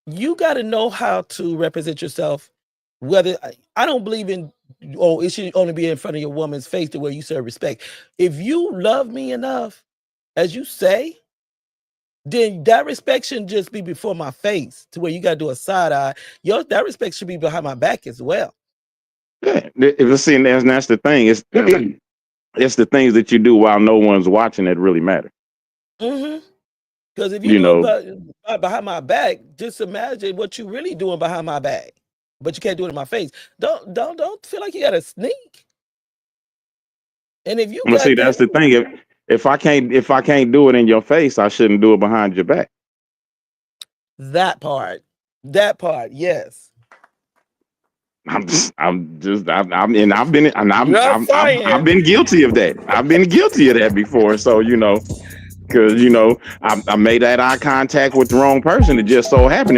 Speaker 2: you got to know how to represent yourself. Whether I don't believe in, it should only be in front of your woman's face to where you serve respect. If you love me enough, as you say, then that respect shouldn't just be before my face to where you got to do a side eye. That respect should be behind my back as well.
Speaker 3: yeah, if it's seeing that's the thing. It's it's the things that you do while no one's watching that really matter.
Speaker 2: Because if you do it behind my back, just imagine what you really doing behind my back. But you can't do it in my face. Don't feel like you got to sneak. And if you
Speaker 3: Well,
Speaker 2: got
Speaker 3: see, that's the thing. If I can't do it in your face, I shouldn't do it behind your back.
Speaker 2: that part, yes.
Speaker 3: I've been I've been guilty of that. I've been guilty of that before. So because I made that eye contact with the wrong person. It just so happened.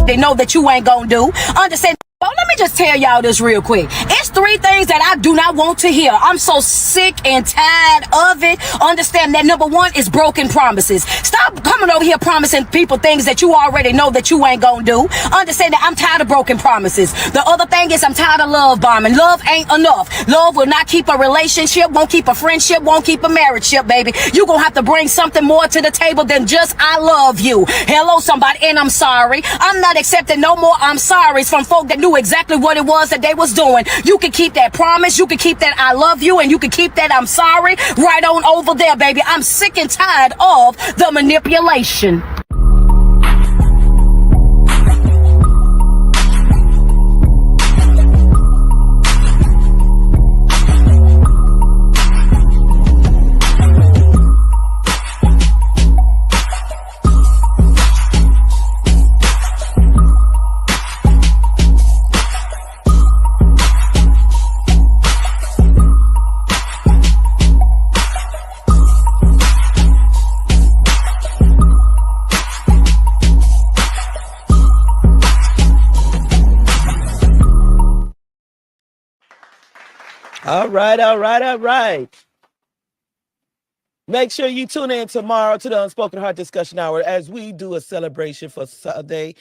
Speaker 5: They know that you ain't gonna do. Understand? Well, let me just tell y'all this real quick. It's 3 things that I do not want to hear. I'm so sick and tired of it. Understand that number 1 is broken promises. Stop coming over here promising people things that you already know that you ain't gonna do. Understand that I'm tired of broken promises. The other thing is I'm tired of love bombing. Love ain't enough. Love will not keep a relationship, won't keep a friendship, won't keep a marriage ship, baby. You gonna have to bring something more to the table than just I love you. Hello, somebody, and I'm sorry. I'm not accepting no more I'm sorries from folk that knew exactly what it was that they was doing. You can keep that promise, you can keep that I love you, and you can keep that I'm sorry right on over there, baby. I'm sick and tired of the manipulation.
Speaker 2: All right, all right, all right. Make sure you tune in tomorrow to the Unspoken Heart Discussion Hour as we do a celebration for Sunday,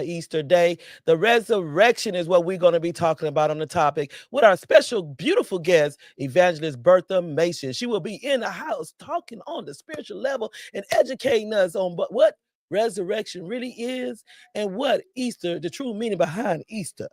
Speaker 2: Easter Day. The resurrection is what we're going to be talking about on the topic with our special, beautiful guest, Evangelist Bertha Mason. She will be in the house talking on the spiritual level and educating us on what resurrection really is and what Easter, the true meaning behind Easter.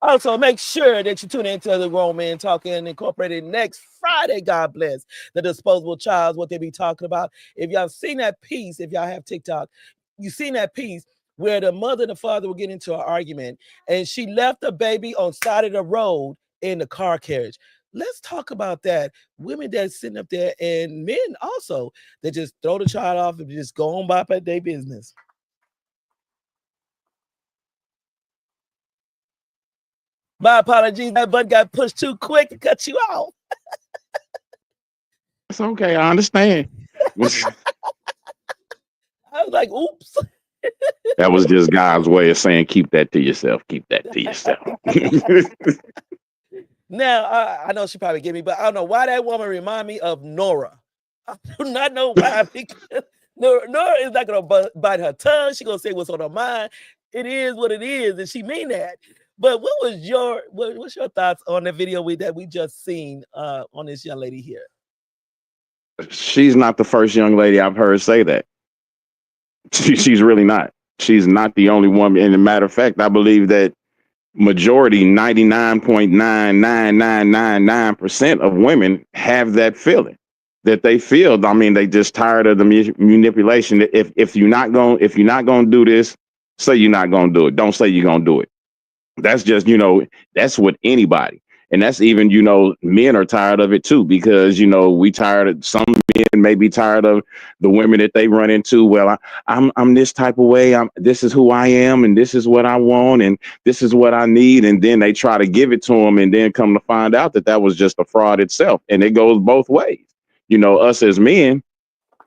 Speaker 2: Also, make sure that you tune into the Grown Men Talking Incorporated next Friday. God bless. The Disposable Child, what they be talking about. If y'all seen that piece, if y'all have TikTok, you seen that piece where the mother and the father were getting into an argument and she left the baby on side of the road in the car carriage. Let's talk about that. Women that's sitting up there and men also that just throw the child off and just go on by their business. My apologies. That button got pushed too quick to cut you out.
Speaker 3: It's okay. I understand.
Speaker 2: I was like, oops.
Speaker 3: That was just God's way of saying, keep that to yourself. Keep that to yourself.
Speaker 2: Now, I know she probably get me, but I don't know why that woman remind me of Nora. I do not know why. Because Nora is not going to bite her tongue. She's going to say what's on her mind. It is what it is, and she mean that. But what's your thoughts on the video that we just seen on this young lady here?
Speaker 3: She's not the first young lady I've heard say that. She's really not. She's not the only woman. And as a matter of fact, I believe that majority, 99.99999% of women have that feeling that they feel. I mean, they just tired of the manipulation. If you're not gonna do this, say you're not gonna do it. Don't say you're gonna do it. That's just, that's with anybody. And that's even, men are tired of it too, because, we tired of, some men may be tired of the women that they run into. Well, I'm this type of way. This is who I am, and this is what I want, and this is what I need. And then they try to give it to them, and then come to find out that was just a fraud itself. And it goes both ways. Us as men,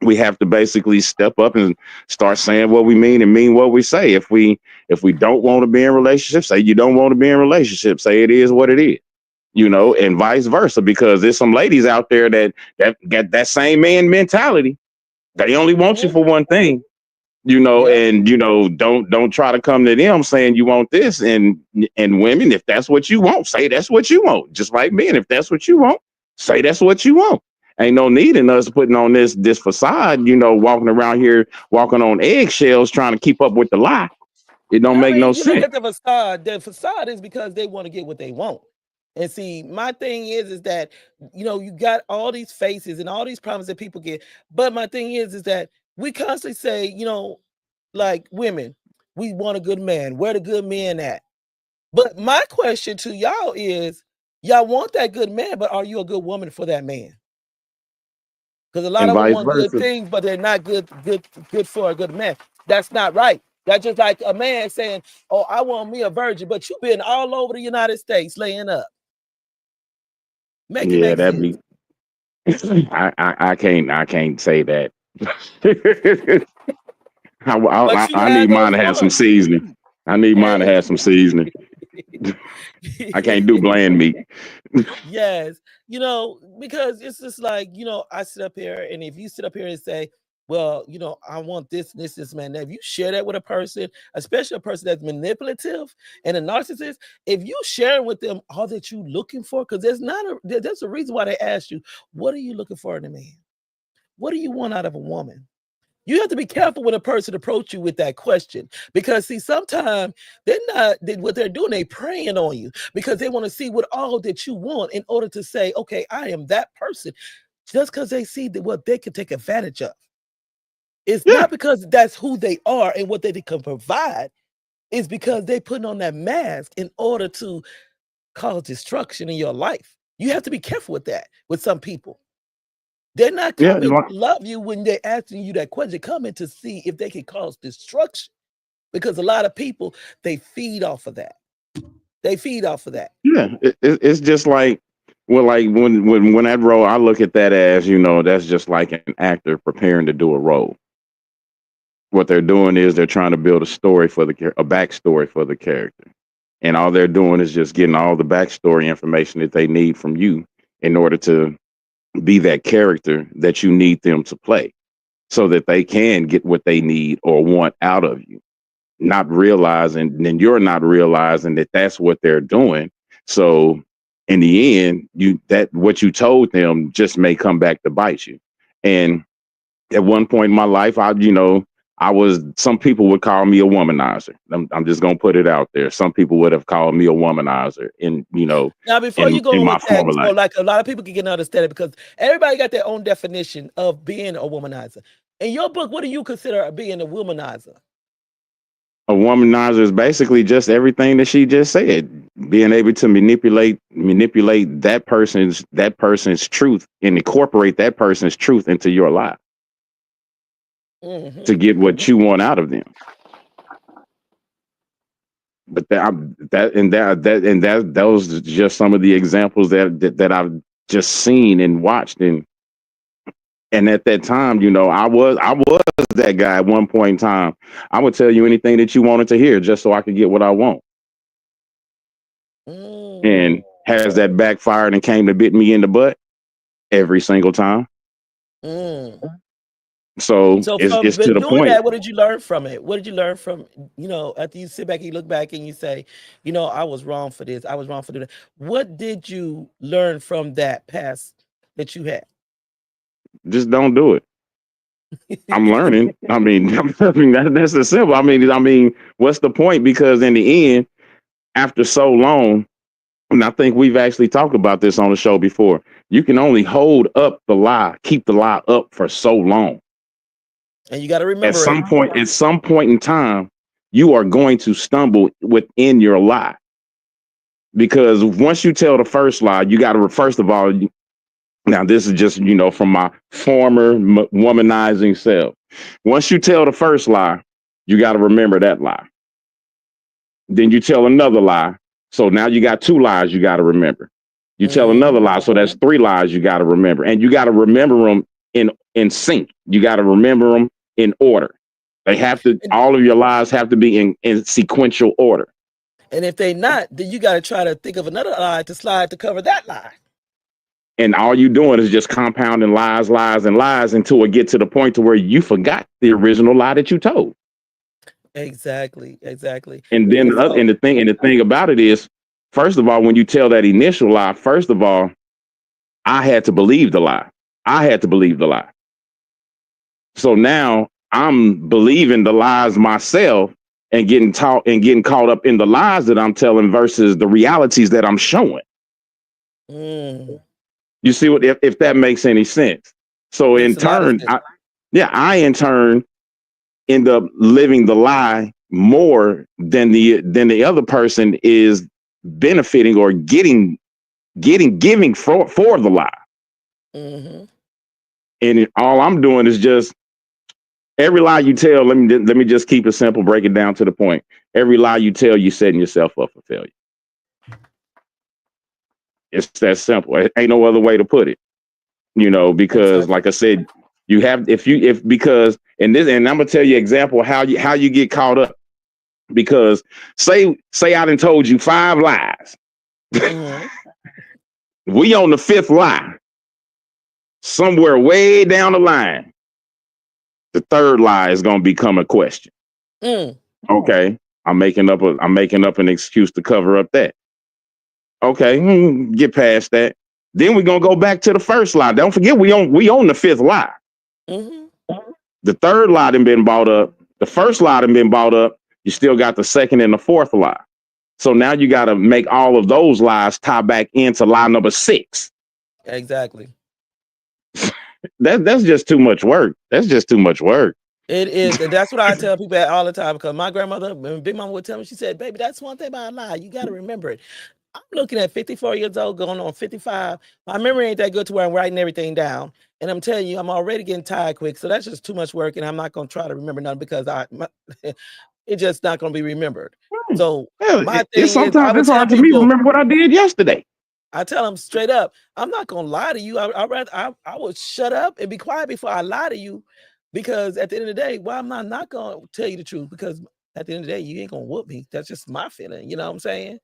Speaker 3: we have to basically step up and start saying what we mean and mean what we say. If we don't want to be in relationships, say you don't want to be in relationships. Say it is what it is, and vice versa. Because there's some ladies out there that get that same man mentality. They only want you for one thing, and don't try to come to them saying you want this. And women, if that's what you want, say that's what you want. Just like men, if that's what you want, say that's what you want. Ain't no need in us putting on this facade, walking around here, walking on eggshells, trying to keep up with the lie. It don't make no sense.
Speaker 2: Look at the facade. The facade is because they want to get what they want. And see, my thing is that, you got all these faces and all these problems that people get. But my thing is that we constantly say, like women, we want a good man. Where the good men at? But my question to y'all is, y'all want that good man, but are you a good woman for that man? Because a lot of them want good things, but they're not good for a good man. That's not right. That's just like a man saying, "Oh, I want me a virgin," but you've been all over the United States laying up.
Speaker 3: Yeah, that'd be. I can't say that. I need mine to have some seasoning. I can't do bland meat.
Speaker 2: Yes, because it's just like, I sit up here, and if you sit up here and say, well, I want this, man. Now, if you share that with a person, especially a person that's manipulative and a narcissist, if you share with them all that you're looking for, because there's a reason why they ask you, what are you looking for in a man? What do you want out of a woman? You have to be careful when a person approach you with that question, because see, sometimes what they're doing, they preying on you because they want to see what all that you want in order to say, okay, I am that person, just because they see that what they can take advantage of. It's not because that's who they are and what they can provide. It's because they putting on that mask in order to cause destruction in your life. You have to be careful with that with some people. They're not coming to love you when they're asking you that question. Coming to see if they can cause destruction, because a lot of people, they feed off of that. Yeah,
Speaker 3: it's just like, well, like when that role, I look at that as, that's just like an actor preparing to do a role. What they're doing is they're trying to build a backstory for the character. and all they're doing is just getting all the backstory information that they need from you in order to be that character that you need them to play, so that they can get what they need or want out of you, not realizing, then you're not realizing that that's what they're doing. So in the end, what you told them just may come back to bite you. And at one point in my life, some people would call me a womanizer. I'm just gonna put it out there. Some people would have called me a womanizer
Speaker 2: Now, before you go
Speaker 3: in
Speaker 2: on
Speaker 3: my
Speaker 2: with that,
Speaker 3: former
Speaker 2: so
Speaker 3: life.
Speaker 2: like a lot of people can understand it because everybody got their own definition of being a womanizer. In your book, what do you consider being a womanizer?
Speaker 3: A womanizer is basically just everything that she just said, being able to manipulate that person's truth and incorporate that person's truth into your life to get what you want out of them. But those are just some of the examples that I've just seen and watched, and at that time, I was that guy at one point in time. I would tell you anything that you wanted to hear just so I could get what I want. And has that backfired and came to bit me in the butt every single time? So it's to the point.
Speaker 2: That, what did you learn from it? What did you learn from, after you sit back and you look back and you say, I was wrong for this. I was wrong for that. What did you learn from that past that you had?
Speaker 3: Just don't do it. I'm learning. I mean, that's as simple. I mean, what's the point? Because in the end, after so long, and I think we've actually talked about this on the show before, you can only hold up the lie, keep the lie up for so long.
Speaker 2: And you got to remember,
Speaker 3: at some point in time, you are going to stumble within your lie. Because once you tell the first lie, you got to, first of all, now this is just, from my former womanizing self. Once you tell the first lie, you got to remember that lie. Then you tell another lie. So now you got 2 lies you got to remember. You tell another lie. So that's 3 lies you got to remember. And you got to remember them in sync. You got to remember them in order. They have to, all of your lies have to be in sequential order.
Speaker 2: And if they not, then you got to try to think of another lie to slide to cover that lie.
Speaker 3: And all you doing is just compounding lies, and lies until it gets to the point to where you forgot the original lie that you told.
Speaker 2: Exactly.
Speaker 3: And then the thing about it is, first of all, when you tell that initial lie, first of all, I had to believe the lie. So now I'm believing the lies myself and getting caught up in the lies that I'm telling versus the realities that I'm showing. You see what, if that makes any sense? So in turn, I in turn end up living the lie more than the other person is benefiting or giving for the lie. And all I'm doing is just every lie you tell. Let me just keep it simple, break it down to the point. Every lie you tell, you're setting yourself up for failure. It's that simple. It ain't no other way to put it, because like I said, you have, because and I'm gonna tell you example how you get caught up, because say I done told you 5 lies. We on the 5th lie. Somewhere way down the line, the 3rd lie is gonna become a question. Okay, I'm making up an excuse to cover up that. Okay, get past that. Then we're gonna go back to the first lie. Don't forget we on the 5th lie. The 3rd lie done been bought up. The first lie done been bought up. You still got the 2nd and the 4th lie. So now you got to make all of those lies tie back into lie number 6.
Speaker 2: Exactly.
Speaker 3: That's just too much work. It
Speaker 2: is, and that's what I tell people all the time, because my grandmother, Big Mama, would tell me, she said, baby, that's one thing about a lie. You got to remember it. I'm looking at 54 years old, going on 55. My memory ain't that good to where I'm writing everything down. And I'm telling you, I'm already getting tired quick. So that's just too much work. And I'm not going to try to remember nothing because it's just not going to be remembered. So my thing
Speaker 3: sometimes it's hard to me remember what I did yesterday.
Speaker 2: I tell them straight up, I'm not going to lie to you. I would shut up and be quiet before I lie to you, because at the end of the day, I'm not going to tell you the truth, because at the end of the day, you ain't gonna whoop me. That's just my feeling. You know what I'm saying?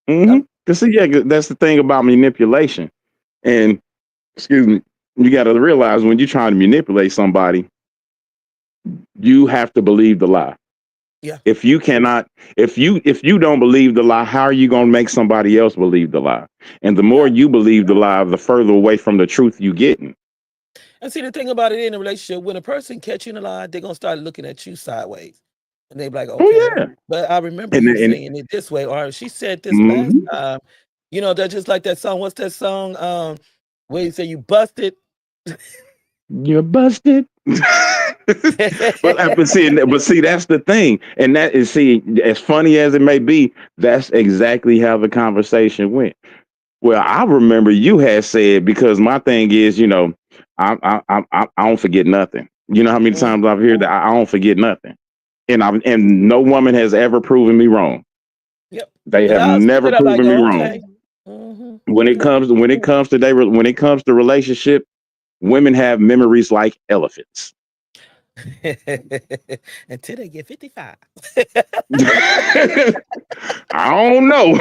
Speaker 3: Mm-hmm. Cause see, yeah, that's the thing about manipulation. And excuse me, you got to realize when you're trying to manipulate somebody, you have to believe the lie.
Speaker 2: Yeah.
Speaker 3: If you cannot, if you don't believe the lie, how are you going to make somebody else believe the lie? And the more you believe the lie, the further away from the truth you getting.
Speaker 2: And see, the thing about it in a relationship, when a person catch you in a lie, they're gonna start looking at you sideways, and they be like, "Okay,
Speaker 3: Oh yeah.
Speaker 2: but I remember
Speaker 3: And
Speaker 2: you
Speaker 3: and
Speaker 2: saying it this way, or she said this last time." You know, they're just like that song. What's that song? Where you say you busted?
Speaker 3: You're busted. but see, that's the thing, and that is, see, as funny as it may be, that's exactly how the conversation went. Well, I remember you had said, because my thing is, you know, I don't forget nothing. You know how many times I've heard that I don't forget nothing, and no woman has ever proven me wrong.
Speaker 2: Yep,
Speaker 3: They
Speaker 2: and
Speaker 3: have
Speaker 2: I was
Speaker 3: never
Speaker 2: thinking, I'm like,
Speaker 3: proven me
Speaker 2: "Oh,
Speaker 3: wrong.
Speaker 2: okay."
Speaker 3: When it comes to relationship, women have memories like elephants.
Speaker 2: Until they get 55.
Speaker 3: I don't know.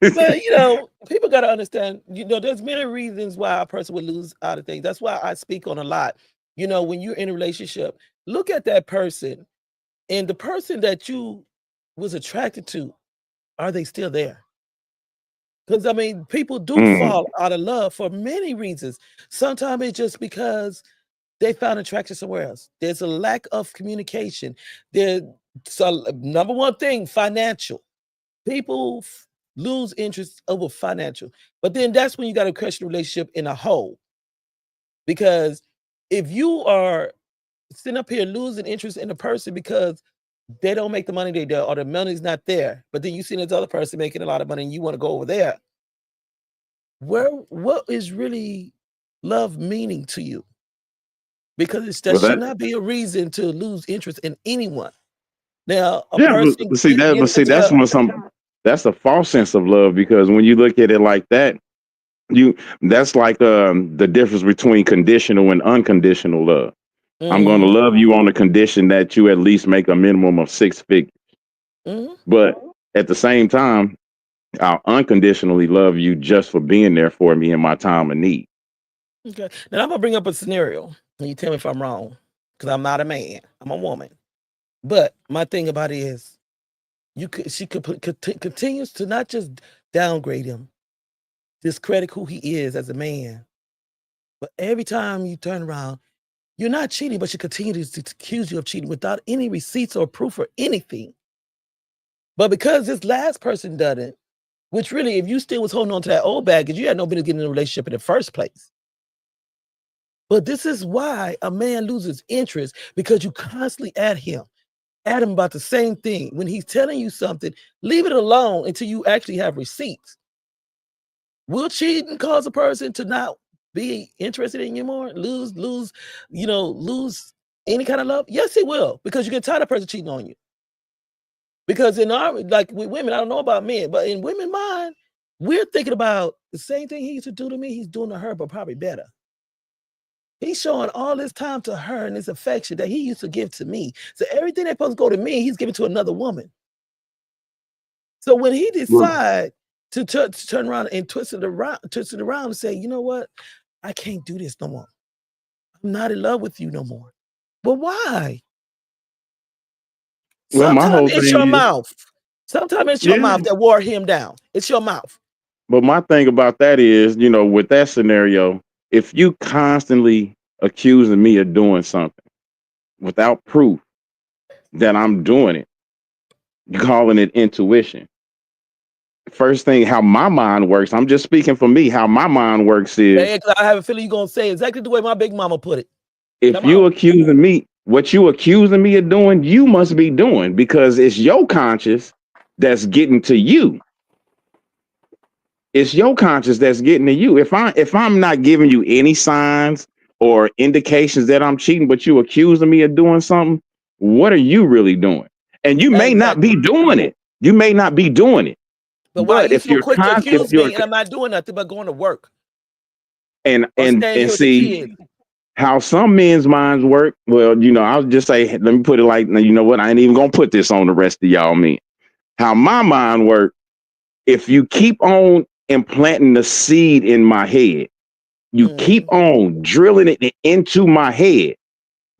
Speaker 2: But you know, people got to understand. You know, there's many reasons why a person would lose out of things. That's why I speak on a lot. You know, when you're in a relationship, look at that person, and the person that you was attracted to, are they still there? Because I mean, people do fall out of love for many reasons. Sometimes it's just because they found attraction somewhere else. There's a lack of communication. There's number one thing, financial. People lose interest over financial. But then that's when you got to question the relationship in a whole. Because if you are sitting up here losing interest in a person because they don't make the money they do, or the money's not there, but then you see this other person making a lot of money and you want to go over there, what is really love meaning to you? Because that should not be a reason to lose interest in anyone. Now, a person
Speaker 3: but see that's when that's a false sense of love, because when you look at it like that, that's like the difference between conditional and unconditional love. I'm going to love you on the condition that you at least make a minimum of 6 figures. But at the same time, I'll unconditionally love you just for being there for me in my time of need.
Speaker 2: Okay. Now I'm gonna bring up a scenario, and you tell me if I'm wrong, because I'm not a man, I'm a woman. But my thing about it is, she continues to not just downgrade him, discredit who he is as a man, but every time you turn around, you're not cheating, but she continues to accuse you of cheating without any receipts or proof or anything. But because this last person done it, which really, if you still was holding on to that old baggage, you had no business getting in a relationship in the first place. But this is why a man loses interest, because you constantly at him about the same thing. When he's telling you something, leave it alone until you actually have receipts. Will cheating cause a person to not be interested in you more? Lose any kind of love? Yes, it will, because you get tired of a person cheating on you. Because in our, like with women, I don't know about men, but in women's mind, we're thinking about the same thing he used to do to me, he's doing to her, but probably better. He's showing all this time to her and his affection that he used to give to me. So everything that's supposed to go to me, he's giving to another woman. So when he decides to turn around and twist it around and say, you know what? I can't do this no more. I'm not in love with you no more. But why?
Speaker 3: Well, my whole
Speaker 2: Sometimes it's
Speaker 3: thing
Speaker 2: your
Speaker 3: is,
Speaker 2: mouth. Sometimes it's your mouth that wore him down. It's your mouth.
Speaker 3: but my thing about that is, you know, with that scenario, if you constantly accusing me of doing something without proof that I'm doing it, calling it intuition. First thing, how my mind works, I'm just speaking for me, how my mind works is,
Speaker 2: I have a feeling you're gonna say exactly the way my big mama put it.
Speaker 3: if you accusing me, what you accusing me of doing, you must be doing, because it's your conscience that's getting to you. It's your conscience that's getting to you. If I'm not giving you any signs or indications that I'm cheating, but you accusing me of doing something, what are you really doing? And you may not be doing it. You may not be doing it.
Speaker 2: But why are you so quick to accuse me and I'm not doing nothing but going to work?
Speaker 3: And see, how some men's minds work. Well, I'll just say, let me put it like, you know what? I ain't even gonna put this on the rest of y'all men. How my mind works, if you keep on implanting the seed in my head, you keep on drilling it into my head,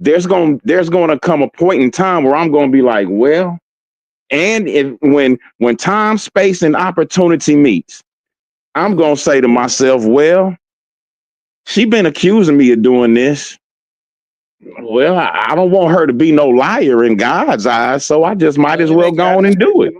Speaker 3: there's gonna come a point in time where I'm gonna be like, well, and when time, space, and opportunity meets, I'm gonna say to myself, well, she been accusing me of doing this. Well, I don't want her to be no liar in God's eyes, so I just might as well go on and do it.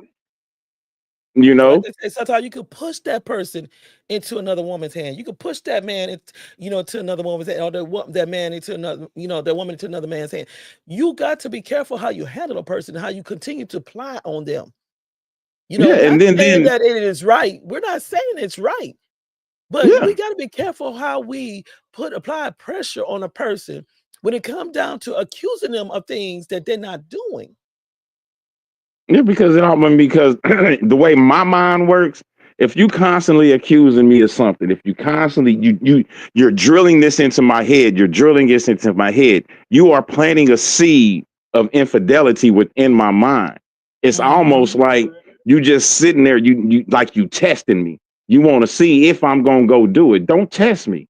Speaker 2: So like they say, sometimes you could push that person into another woman's hand. You could push that man, to another woman's hand, or that man into another, that woman into another man's hand. You got to be careful how you handle a person, how you continue to ply on them.
Speaker 3: and then
Speaker 2: that it is right. We're not saying it's right, but we got to be careful how we apply pressure on a person when it comes down to accusing them of things that they're not doing.
Speaker 3: Yeah, because the way my mind works, if you constantly accusing me of something, if you constantly you're drilling this into my head, you are planting a seed of infidelity within my mind. It's almost like you just sitting there, you testing me. You want to see if I'm gonna go do it. Don't test me.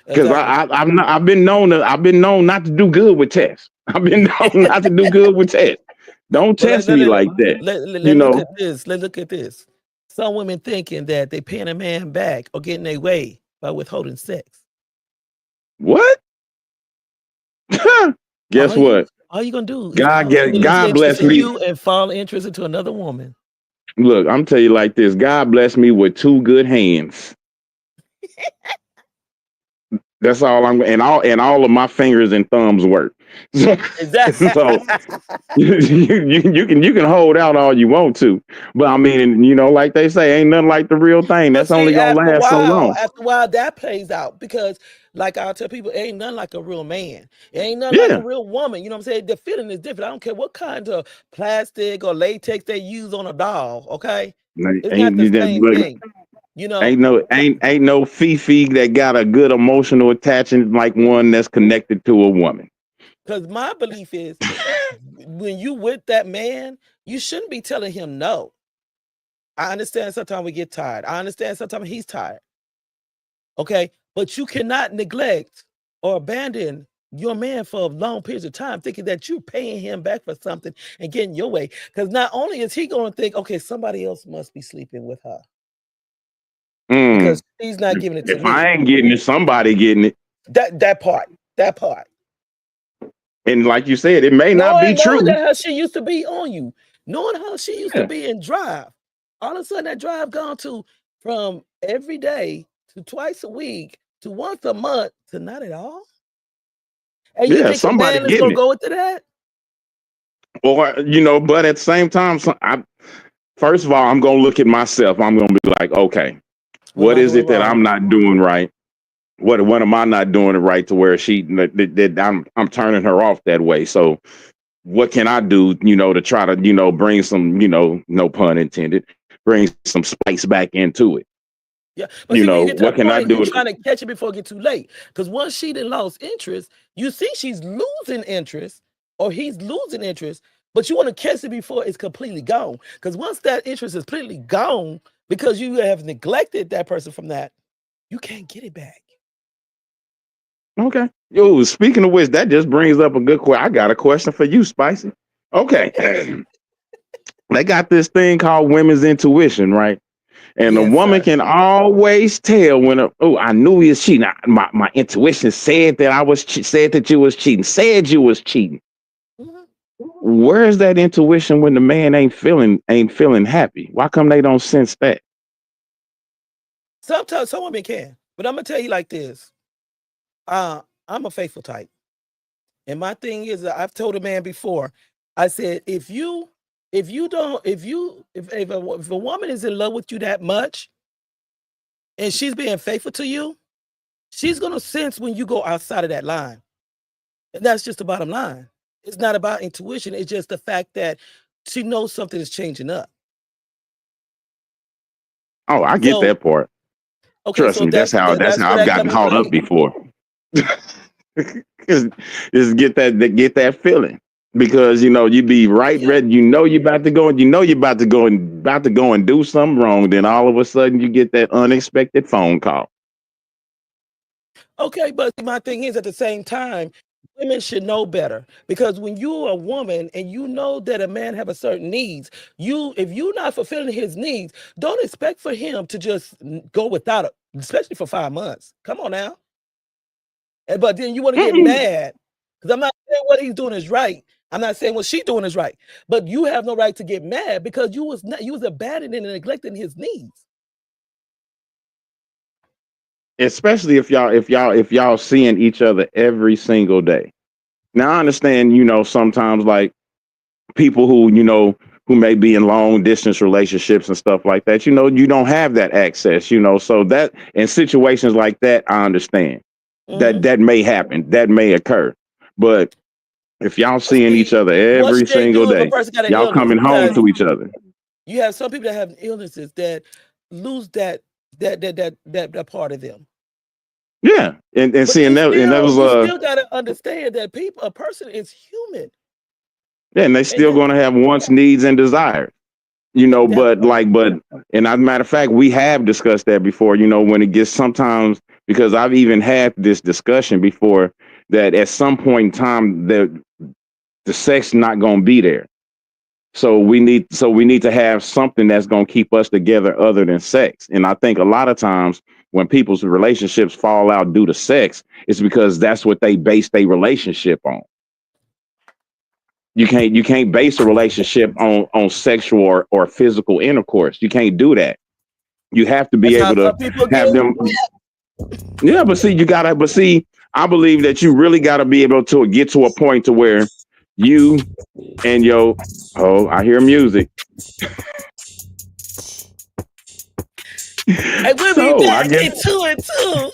Speaker 3: Because I've been known not to do good with tests. I've been known not to do good with tests. Don't test me like that.
Speaker 2: Let's look at this. Some women thinking that they paying a man back or getting their way by withholding sex.
Speaker 3: What? Guess what?
Speaker 2: All you gonna do is
Speaker 3: God bless me.
Speaker 2: you and fall interest into another woman.
Speaker 3: Look, I'm telling you like this. God bless me with 2 good hands. That's all and all of my fingers and thumbs work.
Speaker 2: Exactly.
Speaker 3: So you can hold out all you want to, but I mean, like they say, ain't nothing like the real thing. That's only gonna last so long.
Speaker 2: After a while, that plays out because, like I tell people, it ain't nothing like a real man. It ain't nothing like a real woman. You know what I'm saying? The feeling is different. I don't care what kind of plastic or latex they use on a doll. Okay, it's not the same thing.
Speaker 3: Ain't no Fifi that got a good emotional attachment like one that's connected to a woman.
Speaker 2: Because my belief is when you with that man, you shouldn't be telling him no. I understand sometimes we get tired. I understand sometimes he's tired. Okay, but you cannot neglect or abandon your man for long periods of time thinking that you're paying him back for something and getting your way. Because not only is he going to think, okay, somebody else must be sleeping with her. Because he's not giving it to me.
Speaker 3: If I ain't getting it, somebody getting it.
Speaker 2: That part.
Speaker 3: And like you said, it may not be true.
Speaker 2: Knowing how she used to be on you, knowing how she used to be in drive. All of a sudden, that drive gone from every day to twice a week to once a month to not at all. And you think somebody is gonna go into that?
Speaker 3: Or but at the same time, first of all, I'm gonna look at myself. I'm gonna be like, okay, what is it that I'm not doing right? What am I not doing it right to where I'm turning her off that way? So what can I do, to try to, bring some, no pun intended, bring some spice back into it?
Speaker 2: Yeah, but what can I do? You're trying to catch it before it gets too late. Because once she done lost interest, you see she's losing interest or he's losing interest, but you want to catch it before it's completely gone. Because once that interest is completely gone, because you have neglected that person from that, you can't get it back.
Speaker 3: Okay. Yo, speaking of which, that just brings up a good question. I got a question for you, Spicy. Okay. They got this thing called women's intuition, right? And a woman can always tell when I knew he was cheating. My intuition said that said that you was cheating. Said you was cheating. Where is that intuition when the man ain't feeling happy? Why come they don't sense that?
Speaker 2: Sometimes some women can, but I'm gonna tell you like this. I'm a faithful type. And my thing is that I've told a man before, I said, if a woman is in love with you that much and she's being faithful to you, she's going to sense when you go outside of that line. And that's just the bottom line. It's not about intuition. It's just the fact that she knows something is changing up.
Speaker 3: Oh, I get that part. Okay, trust me, that's how I've gotten caught up before. Just get that feeling. Because you be right ready, you're about to go and you're about to go and do something wrong. Then all of a sudden you get that unexpected phone call.
Speaker 2: Okay, but my thing is at the same time, women should know better because when you're a woman and you know that a man have a certain needs, if you're not fulfilling his needs, don't expect for him to just go without it, especially for 5 months. Come on now. But then you want to get mad because I'm not saying what he's doing is right. I'm not saying what she's doing is right, but you have no right to get mad because you was abandoning and neglecting his needs.
Speaker 3: Especially if y'all seeing each other every single day. Now I understand, sometimes like people who may be in long distance relationships and stuff like that, you don't have that access, so that in situations like that, I understand that may happen, that may occur. But if y'all seeing each other every single day, y'all coming home to each other.
Speaker 2: You have some people that have illnesses that lose that part of them.
Speaker 3: Yeah, and seeing that, and that was
Speaker 2: you still gotta understand that a person is human.
Speaker 3: Yeah, and they still going to have wants, needs, and desires. But and as a matter of fact, we have discussed that before. When it gets sometimes, because I've even had this discussion before, that at some point in time the sex not going to be there. So we need to have something that's going to keep us together other than sex. And I think a lot of times when people's relationships fall out due to sex, it's because that's what they base their relationship on. You can't base a relationship on sexual or physical intercourse. You can't do that. You have to be able to have them. Yeah, but see, I believe that you really got to be able to get to a point to where you and I hear music.
Speaker 2: And we'll be back in 2 and 2.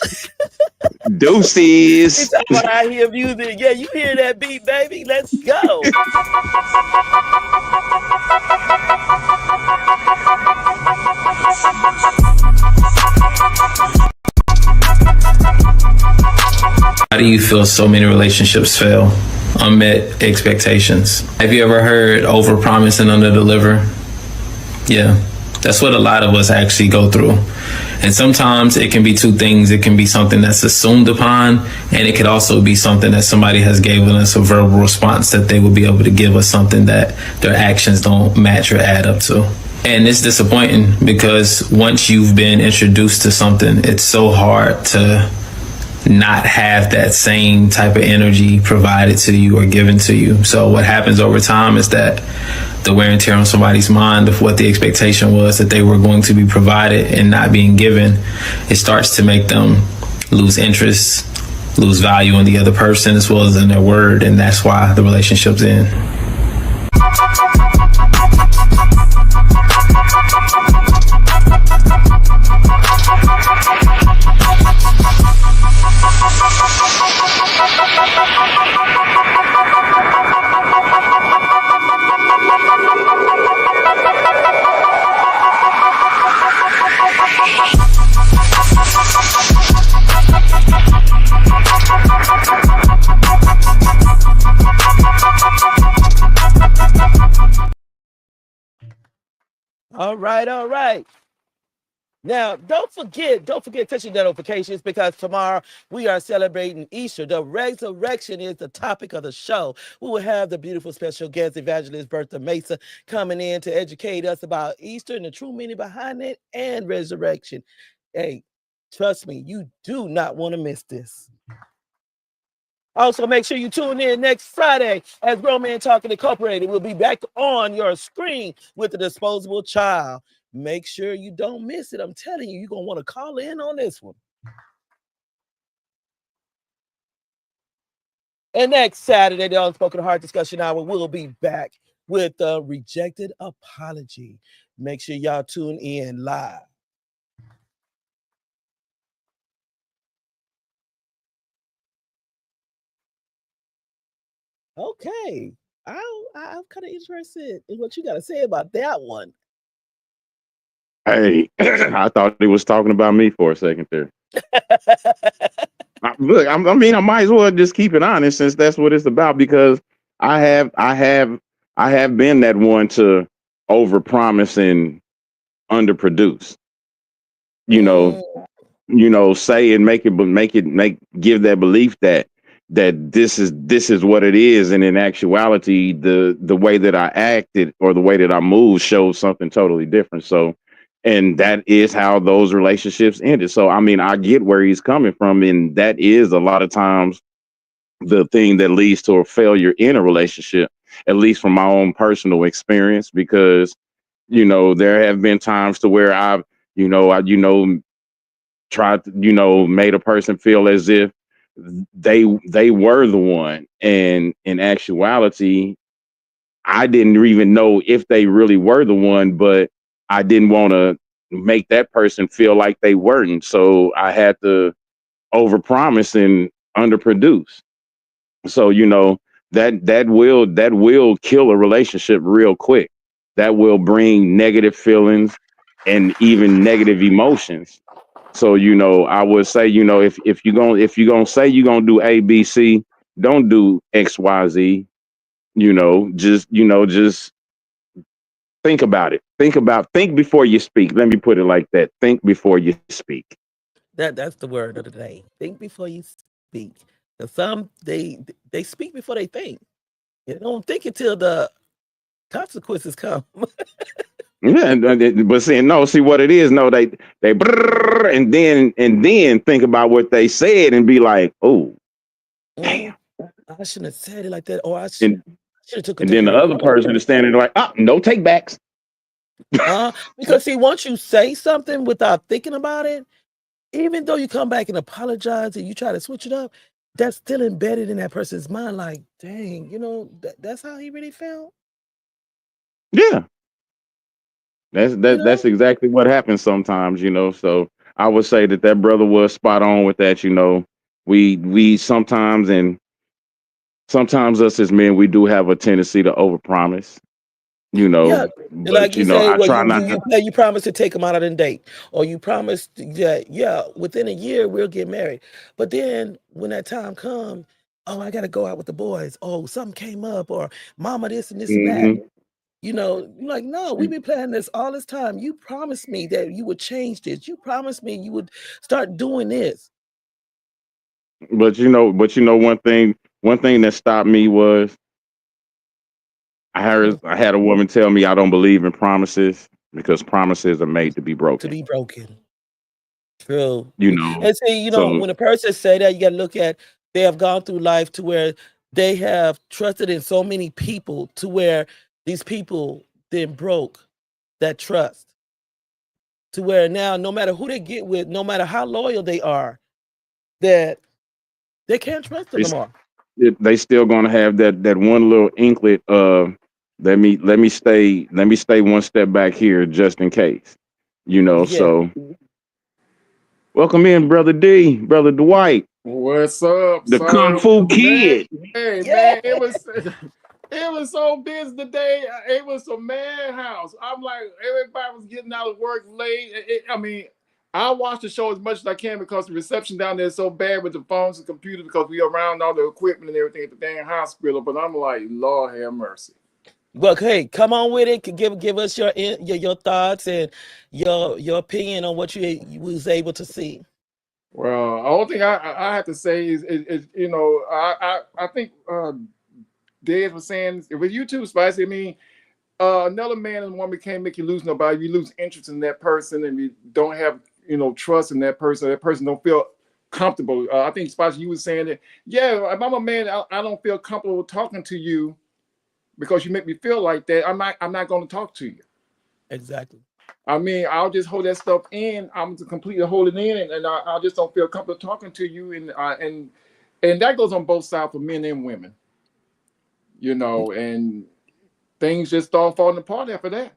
Speaker 3: Deuces.
Speaker 2: When I hear music, yeah, you hear that beat, baby? Let's go.
Speaker 6: How do you feel so many relationships fail? Unmet expectations. Have you ever heard overpromise and underdeliver? Yeah, that's what a lot of us actually go through. And sometimes it can be two things. It can be something that's assumed upon, and it could also be something that somebody has given us a verbal response that they will be able to give us something that their actions don't match or add up to. And it's disappointing because once you've been introduced to something, it's so hard to not have that same type of energy provided to you or given to you. So what happens over time is that the wear and tear on somebody's mind of what the expectation was that they were going to be provided and not being given, it starts to make them lose interest, lose value in the other person as well as in their word, and that's why the relationship's end.
Speaker 2: All right. Now, don't forget, touch your notifications because tomorrow we are celebrating Easter. The resurrection is the topic of the show. We will have the beautiful special guest, Evangelist Bertha Mesa, coming in to educate us about Easter and the true meaning behind it and resurrection. Hey, trust me, you do not want to miss this. Also, make sure you tune in next Friday as Grown Man Talking Incorporated. We'll be back on your screen with the disposable child. Make sure you don't miss it. I'm telling you, you're going to want to call in on this one. And next Saturday, the Unspoken Heart Discussion Hour, we'll be back with a rejected apology. Make sure y'all tune in live. Okay. I'm kind of interested in what you got to say about that one.
Speaker 3: Hey, I thought he was talking about me for a second there. Look, I mean, I might as well just keep it honest since that's what it's about because I have, I have, I have been that one to overpromise and underproduce. You know,
Speaker 2: Mm,
Speaker 3: say and make it, but give that belief that this is what it is, and in actuality, the way that I acted or the way that I moved shows something totally different. So, and that is how those relationships ended. So, I mean, I get where he's coming from, and that is a lot of times the thing that leads to a failure in a relationship, at least from my own personal experience, because there have been times to where I've tried to, made a person feel as if they were the one, and in actuality I didn't even know if they really were the one, but I didn't want to make that person feel like they weren't, so I had to overpromise and underproduce. So that will kill a relationship real quick. That will bring negative feelings and even negative emotions. So I would say, if you're gonna say you're gonna do ABC, don't do XYZ. Just think about it. Think before you speak. Let me put it like that. Think before you speak.
Speaker 2: that's the word of the day. Think before you speak. 'Cause some they speak before they think. They don't think until the consequences come.
Speaker 3: Yeah, but see what it is. No, they brrr, and then think about what they said and be like, oh,
Speaker 2: Mm,
Speaker 3: damn.
Speaker 2: I shouldn't have said it like that, or I should
Speaker 3: And
Speaker 2: have took a
Speaker 3: and then the
Speaker 2: different
Speaker 3: other
Speaker 2: approach.
Speaker 3: person is standing like, no take backs.
Speaker 2: Because see, once you say something without thinking about it, even though you come back and apologize and you try to switch it up, that's still embedded in that person's mind. Like, dang, that's how he really felt.
Speaker 3: Yeah, that's
Speaker 2: You
Speaker 3: that,
Speaker 2: know,
Speaker 3: that's exactly what happens sometimes. So I would say that brother was spot on with that. We sometimes us as men, we do have a tendency to overpromise.
Speaker 2: yeah. And
Speaker 3: But
Speaker 2: like you say,
Speaker 3: I
Speaker 2: well,
Speaker 3: try
Speaker 2: you
Speaker 3: not
Speaker 2: you
Speaker 3: to.
Speaker 2: you you promised to take him out on a date, or you promised that within a year we'll get married. But then when that time comes, oh, I got to go out with the boys. Oh, something came up, or mama this and this and that.
Speaker 3: Mhm.
Speaker 2: You're like, no, we've been planning this all this time. You promised me that you would change this. You promised me you would start doing this.
Speaker 3: One thing that stopped me was
Speaker 2: Mm,
Speaker 3: I had a woman tell me I don't believe in promises because promises are made to be
Speaker 2: to
Speaker 3: broken.
Speaker 2: be broken. True.
Speaker 3: You know,
Speaker 2: And see,
Speaker 3: so
Speaker 2: when a person say that, you got to look at they have gone through life to where they have trusted in so many people to where these people then broke that trust to where now no matter who they get with, no matter how loyal they are, that they can't trust them
Speaker 3: they
Speaker 2: no more.
Speaker 3: they still gonna have that one little inklet of let me stay one step back here just in case.
Speaker 2: Yeah.
Speaker 3: So welcome in, brother D, brother Dwight,
Speaker 7: What's up,
Speaker 3: the
Speaker 7: sir?
Speaker 3: Kung Fu
Speaker 7: Man,
Speaker 3: Kid.
Speaker 7: hey
Speaker 2: Yeah.
Speaker 7: man, it was so busy today. It was a madhouse. I'm like, everybody was getting out of work late. I mean, I watch the show as much as I can because the reception down there is so bad with the phones and computers because we around all the equipment and everything at the damn hospital. But I'm like, Lord have mercy.
Speaker 2: Well, hey, come on with it. Give us your thoughts and your opinion on what you was able to see.
Speaker 7: Well, the only thing I have to say is I think Dez was saying with you too, Spicy. I mean, another man and woman can't make you lose nobody. You lose interest in that person, and you don't have trust in that person. That person don't feel comfortable. I think Spicy, you was saying that. Yeah, if I'm a man, I don't feel comfortable talking to you because you make me feel like that. I'm not going to talk to you.
Speaker 2: Exactly.
Speaker 7: I mean, I'll just hold that stuff in. I'm to completely hold it in, and I just don't feel comfortable talking to you. And that goes on both sides for men and women. And things just start falling apart after that.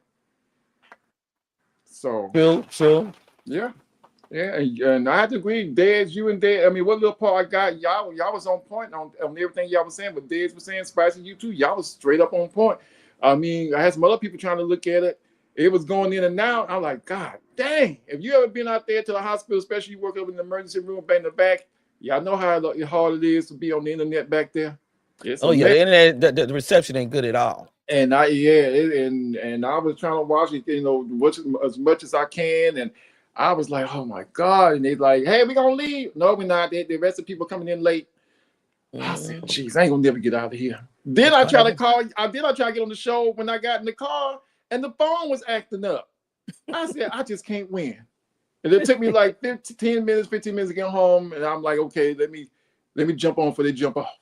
Speaker 7: So
Speaker 2: True, true.
Speaker 7: yeah, yeah, and I have to agree, Dez, you and Dez. I mean, what little part I got, y'all was on point on everything y'all was saying, but Dez was saying, Spicy, you too, y'all was straight up on point. I mean, I had some other people trying to look at it. It was going in and out. I'm like, God dang! If you ever been out there to the hospital, especially you work up in the emergency room, back in the back, Y'all know how hard it is to be on the internet back there. It's
Speaker 2: Oh
Speaker 7: a
Speaker 2: yeah,
Speaker 7: mess.
Speaker 2: the internet, the reception ain't good at all.
Speaker 7: And I and I was trying to watch it, as much as I can, and I was like, oh my God. And they like, hey, we gonna leave. No, we're not. The rest of the people coming in late. I said, geez, I ain't gonna never get out of here. Then I try to call, I try to get on the show when I got in the car, and the phone was acting up. I said, I just can't win. And it took me like 15 minutes to get home, and I'm like, okay, let me jump on before they jump off.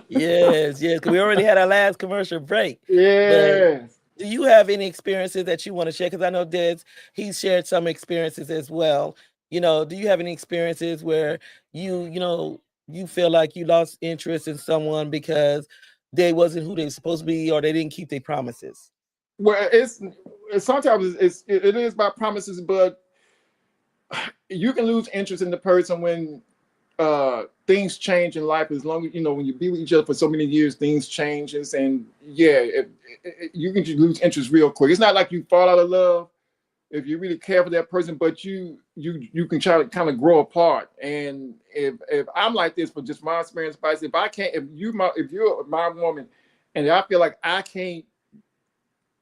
Speaker 2: Yes, because we already had our last commercial break.
Speaker 7: Yeah.
Speaker 2: Do you have any experiences that you want to share? Because I know Dez, he's shared some experiences as well. You know, do you have any experiences where you feel like you lost interest in someone because they wasn't who they were supposed to be, or they didn't keep their promises?
Speaker 7: Well, it's sometimes it is about promises, but you can lose interest in the person when things change in life. As long as when you be with each other for so many years, things changes, and you can just lose interest real quick. It's not like you fall out of love if you really care for that person, but you can try to kind of grow apart. And if I'm like this, for just my experience, if you're my woman, and I feel like I can't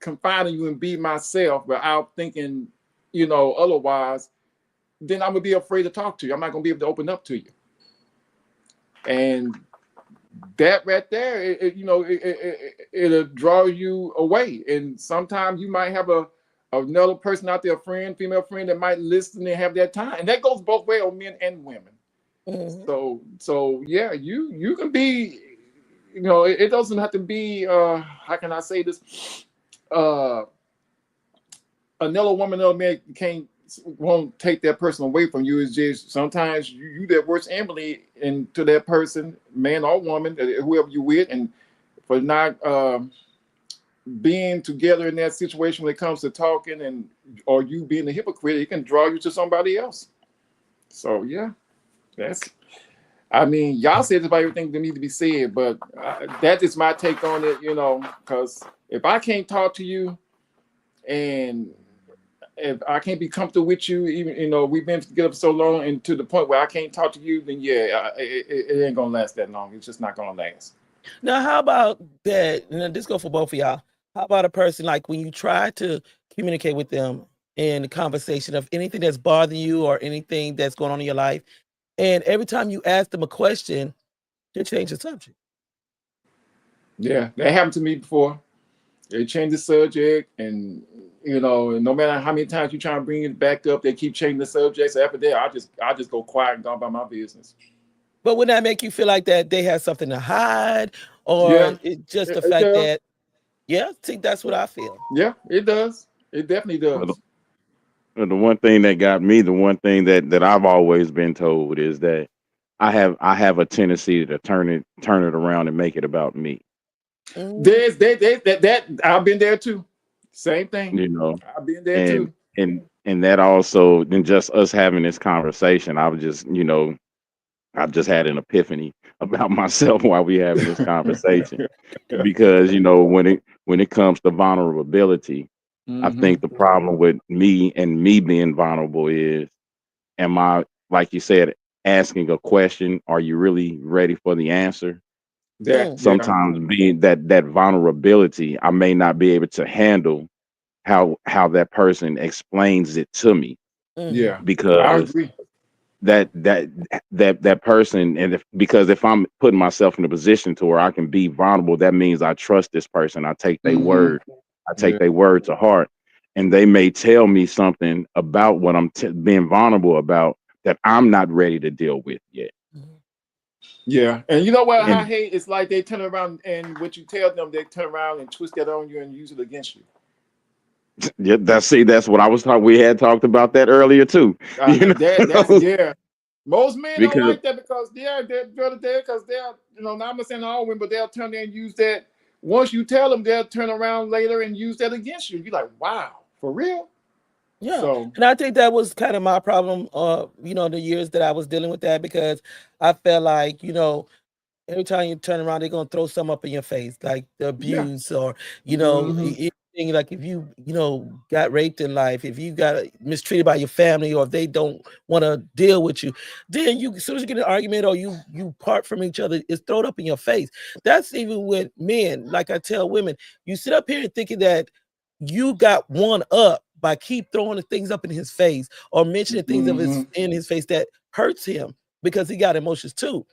Speaker 7: confide in you and be myself without thinking, otherwise, then I'm gonna be afraid to talk to you. I'm not gonna be able to open up to you. And that right there, it'll draw you away. And sometimes you might have another person out there, a friend, female friend, that might listen and have that time. And that goes both ways on men and women. Mm-hmm. So yeah, you can be, it doesn't have to be, how can I say this? Another woman, another man won't take that person away from you. It's just sometimes you that worst enemy into that person, man or woman, whoever you with, and for not being together in that situation when it comes to talking or you being a hypocrite, it can draw you to somebody else. So yeah, y'all said about everything that needs to be said, but that is my take on it, because if I can't talk to you and if I can't be comfortable with you, even we've been together for so long, and to the point where I can't talk to you, then it ain't gonna last that long. It's just not gonna last.
Speaker 2: Now, how about that? This go for both of y'all. How about a person like when you try to communicate with them in the conversation of anything that's bothering you or anything that's going on in your life, and every time you ask them a question, they change the subject?
Speaker 7: Yeah, that happened to me before. They change the subject, and no matter how many times you try to bring it back up, they keep changing the subject. So after that, I just go quiet and go about my business.
Speaker 2: But would that make you feel like that they have something to hide, or it's just the fact that? Yeah, I think that's what I feel.
Speaker 7: Yeah, it does. It definitely does.
Speaker 3: The one thing that got me, the one thing that I've always been told is that I have a tendency to turn it around and make it about me.
Speaker 7: There's that I've been there too. Same thing. I've been there too.
Speaker 3: And that also, then just us having this conversation, I've just had an epiphany about myself while we having this conversation. Because when it comes to vulnerability, I think the problem with me being vulnerable is, am I, like you said, asking a question, are you really ready for the answer? Sometimes being that vulnerability, I may not be able to handle how that person explains it to me.
Speaker 7: Yeah,
Speaker 3: because
Speaker 7: I agree.
Speaker 3: that person, and because if I'm putting myself in a position to where I can be vulnerable, that means I trust this person. I take their word. I take their word to heart, and they may tell me something about what I'm being vulnerable about that I'm not ready to deal with yet.
Speaker 7: Yeah, and you know what I hate? It's like they turn around and what you tell them, they turn around and twist that on you and use it against you.
Speaker 3: Yeah, that's what I was talking. We had talked about that earlier too.
Speaker 7: Most men don't like that because they're not I'm not saying all women, but they'll turn there and use that. Once you tell them, they'll turn around later and use that against you. You're like, wow, for real?
Speaker 2: Yeah. So, and I think that was kind of my problem, the years that I was dealing with that, because I felt like, every time you turn around, they're going to throw something up in your face, like the abuse or, anything thing, like if you got raped in life, if you got mistreated by your family, or if they don't want to deal with you, then as soon as you get in an argument or you part from each other, it's thrown up in your face. That's even with men. Like I tell women, you sit up here and thinking that you got one up by keep throwing the things up in his face or mentioning things in his face that hurts him because he got emotions too.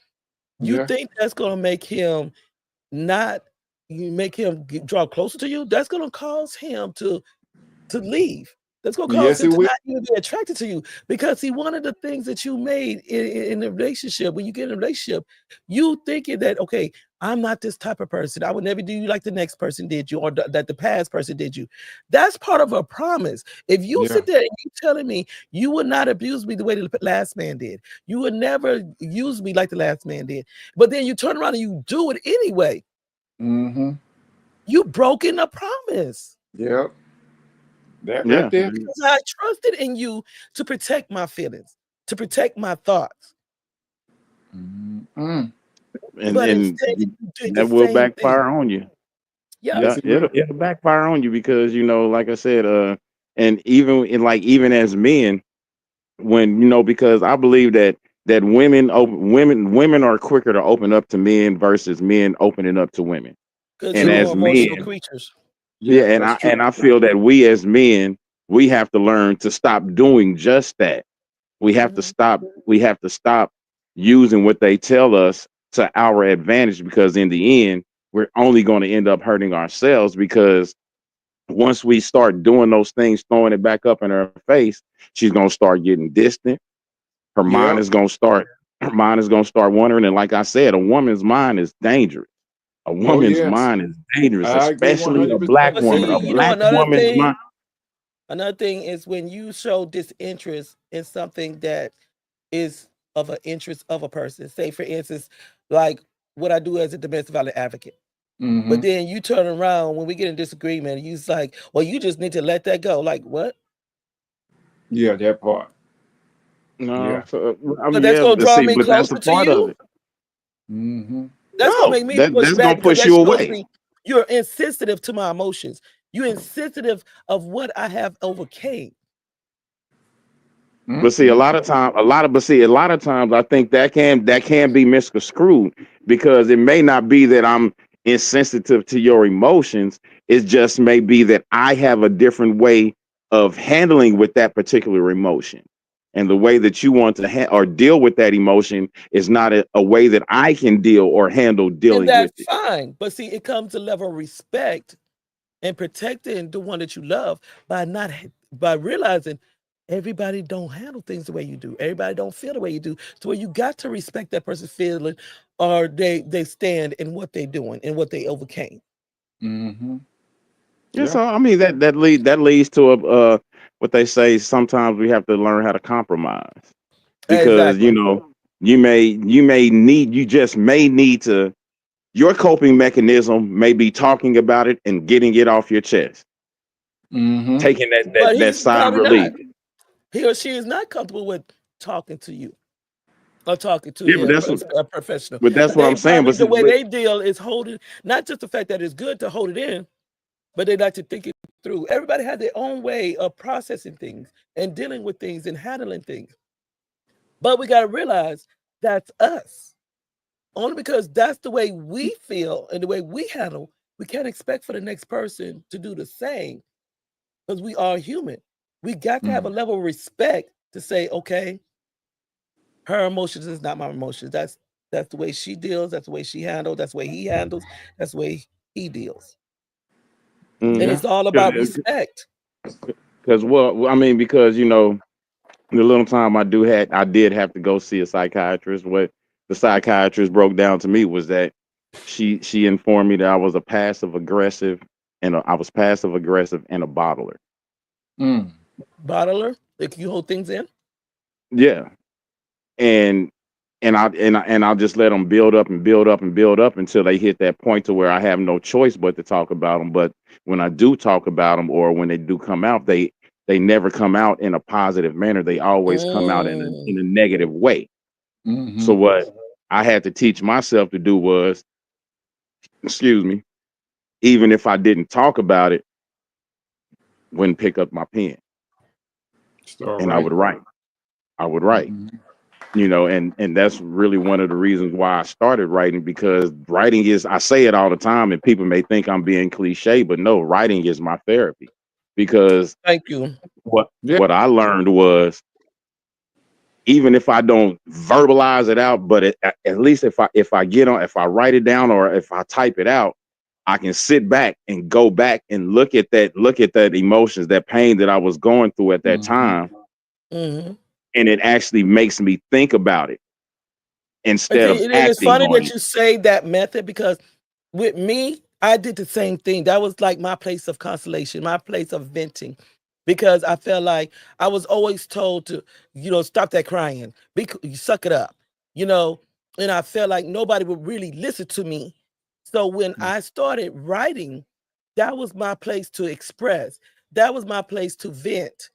Speaker 2: You think that's gonna make him draw closer to you? That's gonna cause him to leave. That's gonna cause him to not even be attracted to you, because one of the things that you made in a relationship, when you get in a relationship, you thinking that, okay, I'm not this type of person. I would never do you like the next person did you, or that the past person did you. That's part of a promise. If you sit there and you telling me you would not abuse me the way the last man did, you would never use me like the last man did, but then you turn around and you do it anyway, you broken a promise.
Speaker 7: Yep. That right there.
Speaker 2: Because I trusted in you to protect my feelings, to protect my thoughts.
Speaker 3: And that will backfire on you.
Speaker 2: Yeah,
Speaker 3: it'll backfire on you because like I said, and even as men, when because I believe that women are quicker to open up to men versus men opening up to women. And as men,
Speaker 2: creatures.
Speaker 3: And I feel that we as men, we have to learn to stop doing just that. We have to stop using what they tell us to our advantage, because in the end, we're only going to end up hurting ourselves, because once we start doing those things, throwing it back up in her face, she's going to start getting distant. Her mind is going to start wondering. And like I said, a woman's mind is dangerous. A woman's mind is dangerous, especially a black woman. A black woman's mind.
Speaker 2: Another thing is when you show disinterest in something that is of an interest of a person. Say, for instance, like what I do as a domestic violence advocate. But then you turn around when we get in disagreement, and you're like, well, you just need to let that go. Like, what?
Speaker 7: Yeah, that part.
Speaker 3: No,
Speaker 2: but that's going to draw me closer to you. That's going to make me push back.
Speaker 3: That's going to push you away.
Speaker 2: You're insensitive to my emotions. You're insensitive of what I have overcame.
Speaker 3: But see, a lot of times, I think that can be misconstrued, because it may not be that I'm insensitive to your emotions. It just may be that I have a different way of handling with that particular emotion, and the way that you want to or deal with that emotion is not a way that I can deal or handle dealing with it.
Speaker 2: That's fine, but see, it comes to level of respect and protecting the one that you love by realizing everybody don't handle things the way you do. Everybody don't feel the way you do. So you got to respect that person's feeling, or they stand in what they're doing and what they overcame.
Speaker 3: So I mean that leads to what they say. Sometimes we have to learn how to compromise, because your coping mechanism may be talking about it and getting it off your chest, taking that sigh of relief.
Speaker 2: He or she is not comfortable with talking to you or talking to a professional.
Speaker 3: But that's what I'm saying. But
Speaker 2: the way they deal is holding, not just the fact that it's good to hold it in, but they like to think it through. Everybody has their own way of processing things and dealing with things and handling things. But we got to realize that's us. Only because that's the way we feel and the way we handle. We can't expect for the next person to do the same, because we are human. We got to have a level of respect to say, okay, her emotions is not my emotions. That's the way she deals. That's the way she handles. That's the way he handles. That's the way he deals. And it's all about respect.
Speaker 3: Because the little time I did have to go see a psychiatrist. What the psychiatrist broke down to me was that she informed me that I was passive aggressive and a bottler.
Speaker 2: Bottler? Like you hold things in?
Speaker 3: Yeah. And I'll just let them build up and build up and build up until they hit that point to where I have no choice but to talk about them. But when I do talk about them, or when they do come out, they never come out in a positive manner. They always come out in a negative way. So what I had to teach myself to do was, even if I didn't talk about it, wouldn't pick up my pen,
Speaker 7: Start
Speaker 3: and I would write. I would write. You know, and that's really one of the reasons why I started writing, because writing is, I say it all the time and people may think I'm being cliche, but no, writing is my therapy. Because
Speaker 2: Thank you.
Speaker 3: what
Speaker 7: Yeah.
Speaker 3: what I learned was, even if I don't verbalize it out, but at least if I write it down or if I type it out, I can sit back and go back and look at that emotions, that pain that I was going through at that time,
Speaker 2: Mhm.
Speaker 3: and it actually makes me think about it
Speaker 2: And
Speaker 3: instead of
Speaker 2: see, and it's
Speaker 3: acting
Speaker 2: funny
Speaker 3: on
Speaker 2: that
Speaker 3: it.
Speaker 2: you say that method, because with me, I did the same thing. That was like my place of consolation, my place of venting, because I felt like I was always told to, stop that crying, you suck it up, you know, and I felt like nobody would really listen to me. So when I started writing, that was my place to express. That was my place to vent.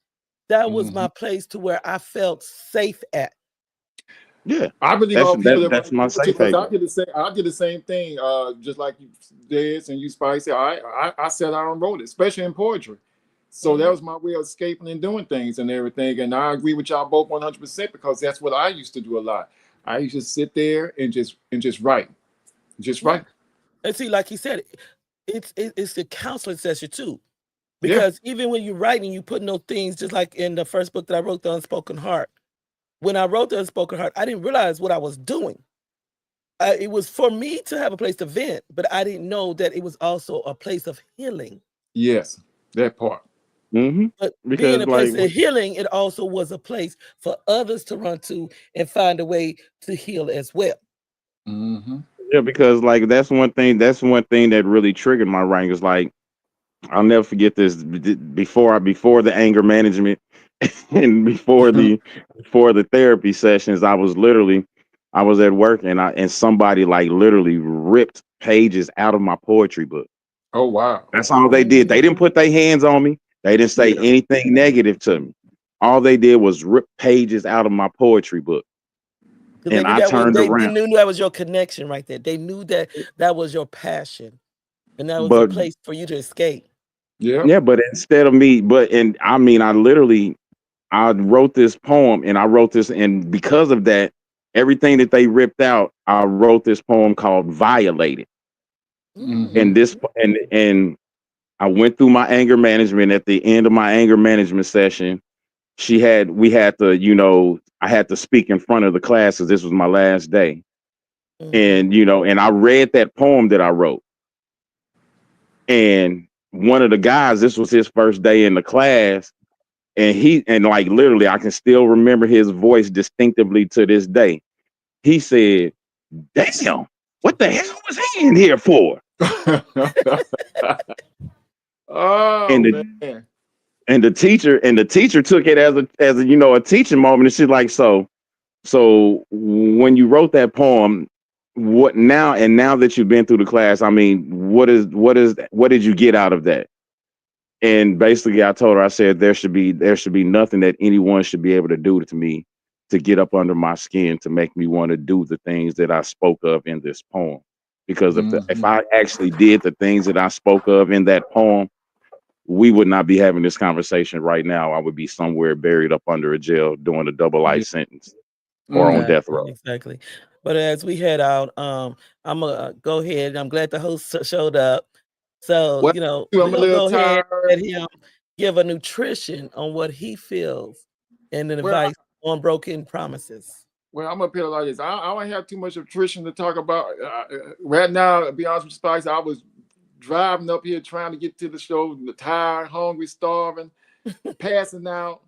Speaker 2: That was my place to where I felt safe at.
Speaker 3: Yeah,
Speaker 7: I really
Speaker 3: that's
Speaker 7: hope people that
Speaker 3: that's my safe
Speaker 7: because
Speaker 3: haven.
Speaker 7: I did the same thing. Just like you did and you Spicy. I sat down and wrote it, especially in poetry. So that was my way of escaping and doing things and everything. And I agree with y'all both 100% because that's what I used to do a lot. I used to sit there and just write, just
Speaker 2: Yeah.
Speaker 7: write.
Speaker 2: And see, like he said, it's the counseling session too.
Speaker 7: Yeah.
Speaker 2: Because even when you're writing, you put those things, just like in the first book that I wrote, The Unspoken Heart. When I wrote The Unspoken Heart, I didn't realize what I was doing. It was for me to have a place to vent, but I didn't know that it was also a place of healing.
Speaker 7: Yes, that part.
Speaker 2: But being
Speaker 3: Because
Speaker 2: a place
Speaker 3: like,
Speaker 2: of healing, it also was a place for others to run to and find a way to heal as well.
Speaker 3: yeah, because like that's one thing that really triggered my writing. Is like, I'll never forget this. Before the anger management and before the therapy sessions, I was at work, and somebody like literally ripped pages out of my poetry book.
Speaker 7: Oh wow.
Speaker 3: That's all they did. They didn't put their hands on me. They didn't say
Speaker 7: Yeah.
Speaker 3: anything negative to me. All they did was rip pages out of my poetry book.
Speaker 2: Because they
Speaker 3: And
Speaker 2: knew
Speaker 3: I turned
Speaker 2: they
Speaker 3: around.
Speaker 2: knew that was your connection right there. They knew that that was your passion, and that was a
Speaker 3: But
Speaker 2: place for you to escape.
Speaker 7: Yeah.
Speaker 3: yeah, but instead of me, and I mean, I wrote this poem, and I wrote this, and because of that, everything that they ripped out, I wrote this poem called Violated. And this, and I went through my anger management. At the end of my anger management session, we had to, I had to speak in front of the class because this was my last day. And, and I read that poem that I wrote. And one of the guys, this was his first day in the class. And like literally, I can still remember his voice distinctively to this day. He said, "Damn, what the hell was he in here for?"
Speaker 7: Oh
Speaker 3: And
Speaker 7: man.
Speaker 3: the teacher took it as a teaching moment. And she's like, so when you wrote that poem, what now? And now that you've been through the class, I mean, what did you get out of that? And basically, I told her, I said, there should be nothing that anyone should be able to do to me to get up under my skin to make me want to do the things that I spoke of in this poem. Because if I actually did the things that I spoke of in that poem, we would not be having this conversation right now. I would be somewhere buried up under a jail doing a double life sentence or on death row.
Speaker 2: Exactly. But as we head out, I'm gonna go ahead. I'm glad the host showed up. So,
Speaker 7: Well,
Speaker 2: we're
Speaker 7: I'm a
Speaker 2: gonna
Speaker 7: little
Speaker 2: go ahead
Speaker 7: tired.
Speaker 2: and let him give a nutrition on what he feels and an
Speaker 7: Well,
Speaker 2: advice on broken promises.
Speaker 7: Well, I'm gonna put it like this. I don't have too much nutrition to talk about right now. To be honest with you, Spice, I was driving up here trying to get to the show, tired, hungry, starving, passing out,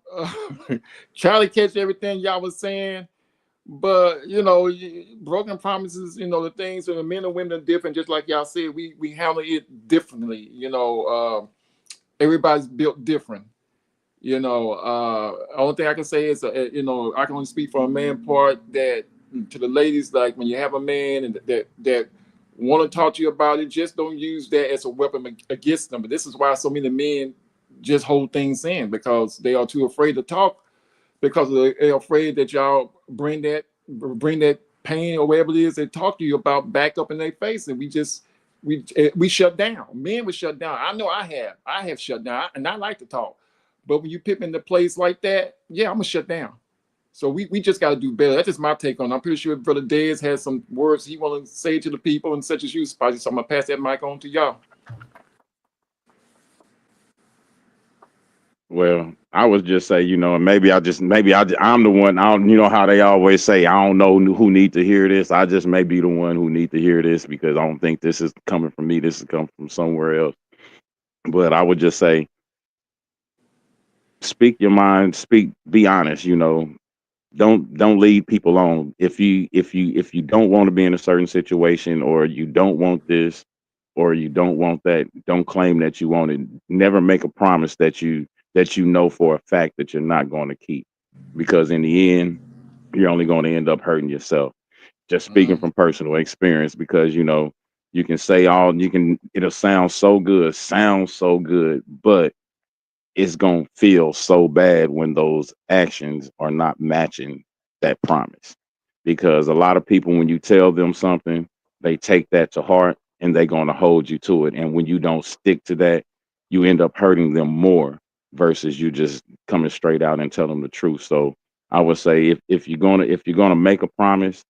Speaker 7: trying to catch everything y'all was saying. But broken promises, the things for the men and women are different. Just like y'all said, we handle it differently. Everybody's built different. Only thing I can say is, I can only speak for a man part that to the ladies, like when you have a man and that want to talk to you about it, just don't use that as a weapon against them. But this is why so many men just hold things in because they are too afraid to talk because they're afraid that y'all bring that pain or whatever it is they talk to you about back up in their face. And we just we shut down. Men would shut down. I know I have shut down, and I like to talk. But when you put me in a place like that, yeah, I'm gonna shut down. So we just got to do better. That's just my take on it. I'm pretty sure Brother Dez has some words he want to say to the people, and such as you, Spicy. So I'm gonna pass that mic on to y'all.
Speaker 3: Well, I would just say, you know, and I'm the one. I don't, you know how they always say, I don't know who need to hear this. I just may be the one who need to hear this because I don't think this is coming from me. This is coming from somewhere else. But I would just say, speak your mind. Be honest. You know, don't lead people on. If you don't want to be in a certain situation, or you don't want this, or you don't want that, don't claim that you want it. Never make a promise that you know for a fact that you're not going to keep, because in the end, you're only going to end up hurting yourself. Just speaking from personal experience, because you know, you can say it'll sound so good, but it's going to feel so bad when those actions are not matching that promise. Because a lot of people, when you tell them something, they take that to heart and they're going to hold you to it. And when you don't stick to that, you end up hurting them more versus you just coming straight out and tell them the truth. So I would say, if you're gonna make a promise,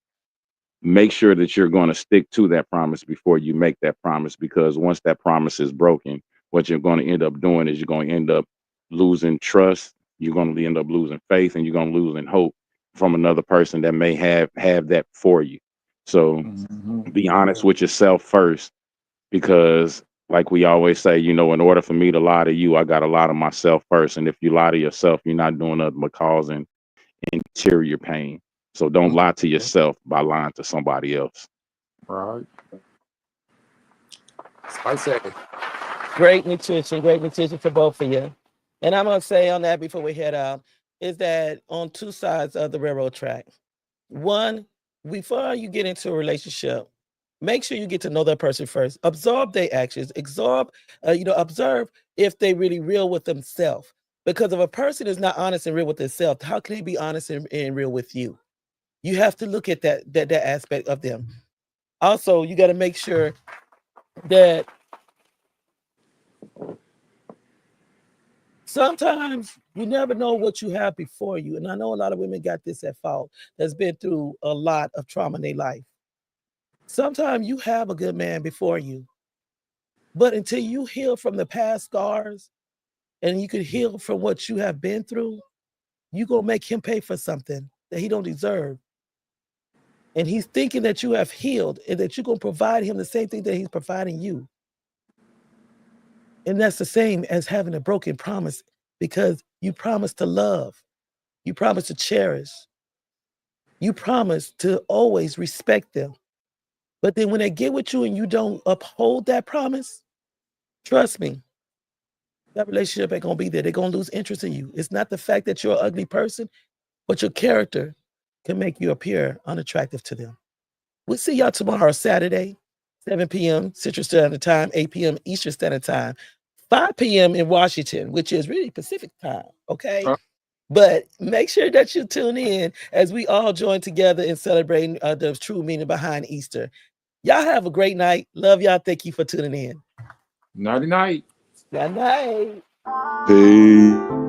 Speaker 3: make sure that you're going to stick to that promise before you make that promise. Because once that promise is broken, what you're going to end up doing is you're going to end up losing trust. You're going to end up losing faith, and you're going to lose hope from another person that may have that for you. So be honest with yourself first, because like we always say, you know, in order for me to lie to you, I got to lie to myself first. And if you lie to yourself, you're not doing nothing but causing interior pain. So don't lie to yourself by lying to somebody else.
Speaker 7: Right. Spicy.
Speaker 2: Great nutrition for both of you. And I'm going to say on that before we head out, is that on two sides of the railroad track. One, before you get into a relationship, make sure you get to know that person first. Absorb their actions. Observe if they really real with themselves. Because if a person is not honest and real with themselves, how can they be honest and real with you? You have to look at that aspect of them. Also, you got to make sure that sometimes you never know what you have before you. And I know a lot of women got this at fault, that's been through a lot of trauma in their life. Sometimes you have a good man before you, but until you heal from the past scars and you can heal from what you have been through, you're going to make him pay for something that he don't deserve. And he's thinking that you have healed and that you're going to provide him the same thing that he's providing you. And that's the same as having a broken promise, because you promise to love, you promise to cherish, you promise to always respect them. But then when they get with you and you don't uphold that promise, trust me, that relationship ain't gonna be there. They're gonna lose interest in you. It's not the fact that you're an ugly person, but your character can make you appear unattractive to them. We'll see y'all tomorrow, Saturday, 7 p.m. Central Standard Time, 8 p.m. Eastern Standard Time, 5 p.m. in Washington, which is really Pacific time, okay? But make sure that you tune in as we all join together in celebrating the true meaning behind Easter. Y'all have a great night. Love y'all. Thank you for tuning in.
Speaker 7: Nighty night.
Speaker 2: Good night.
Speaker 3: Peace.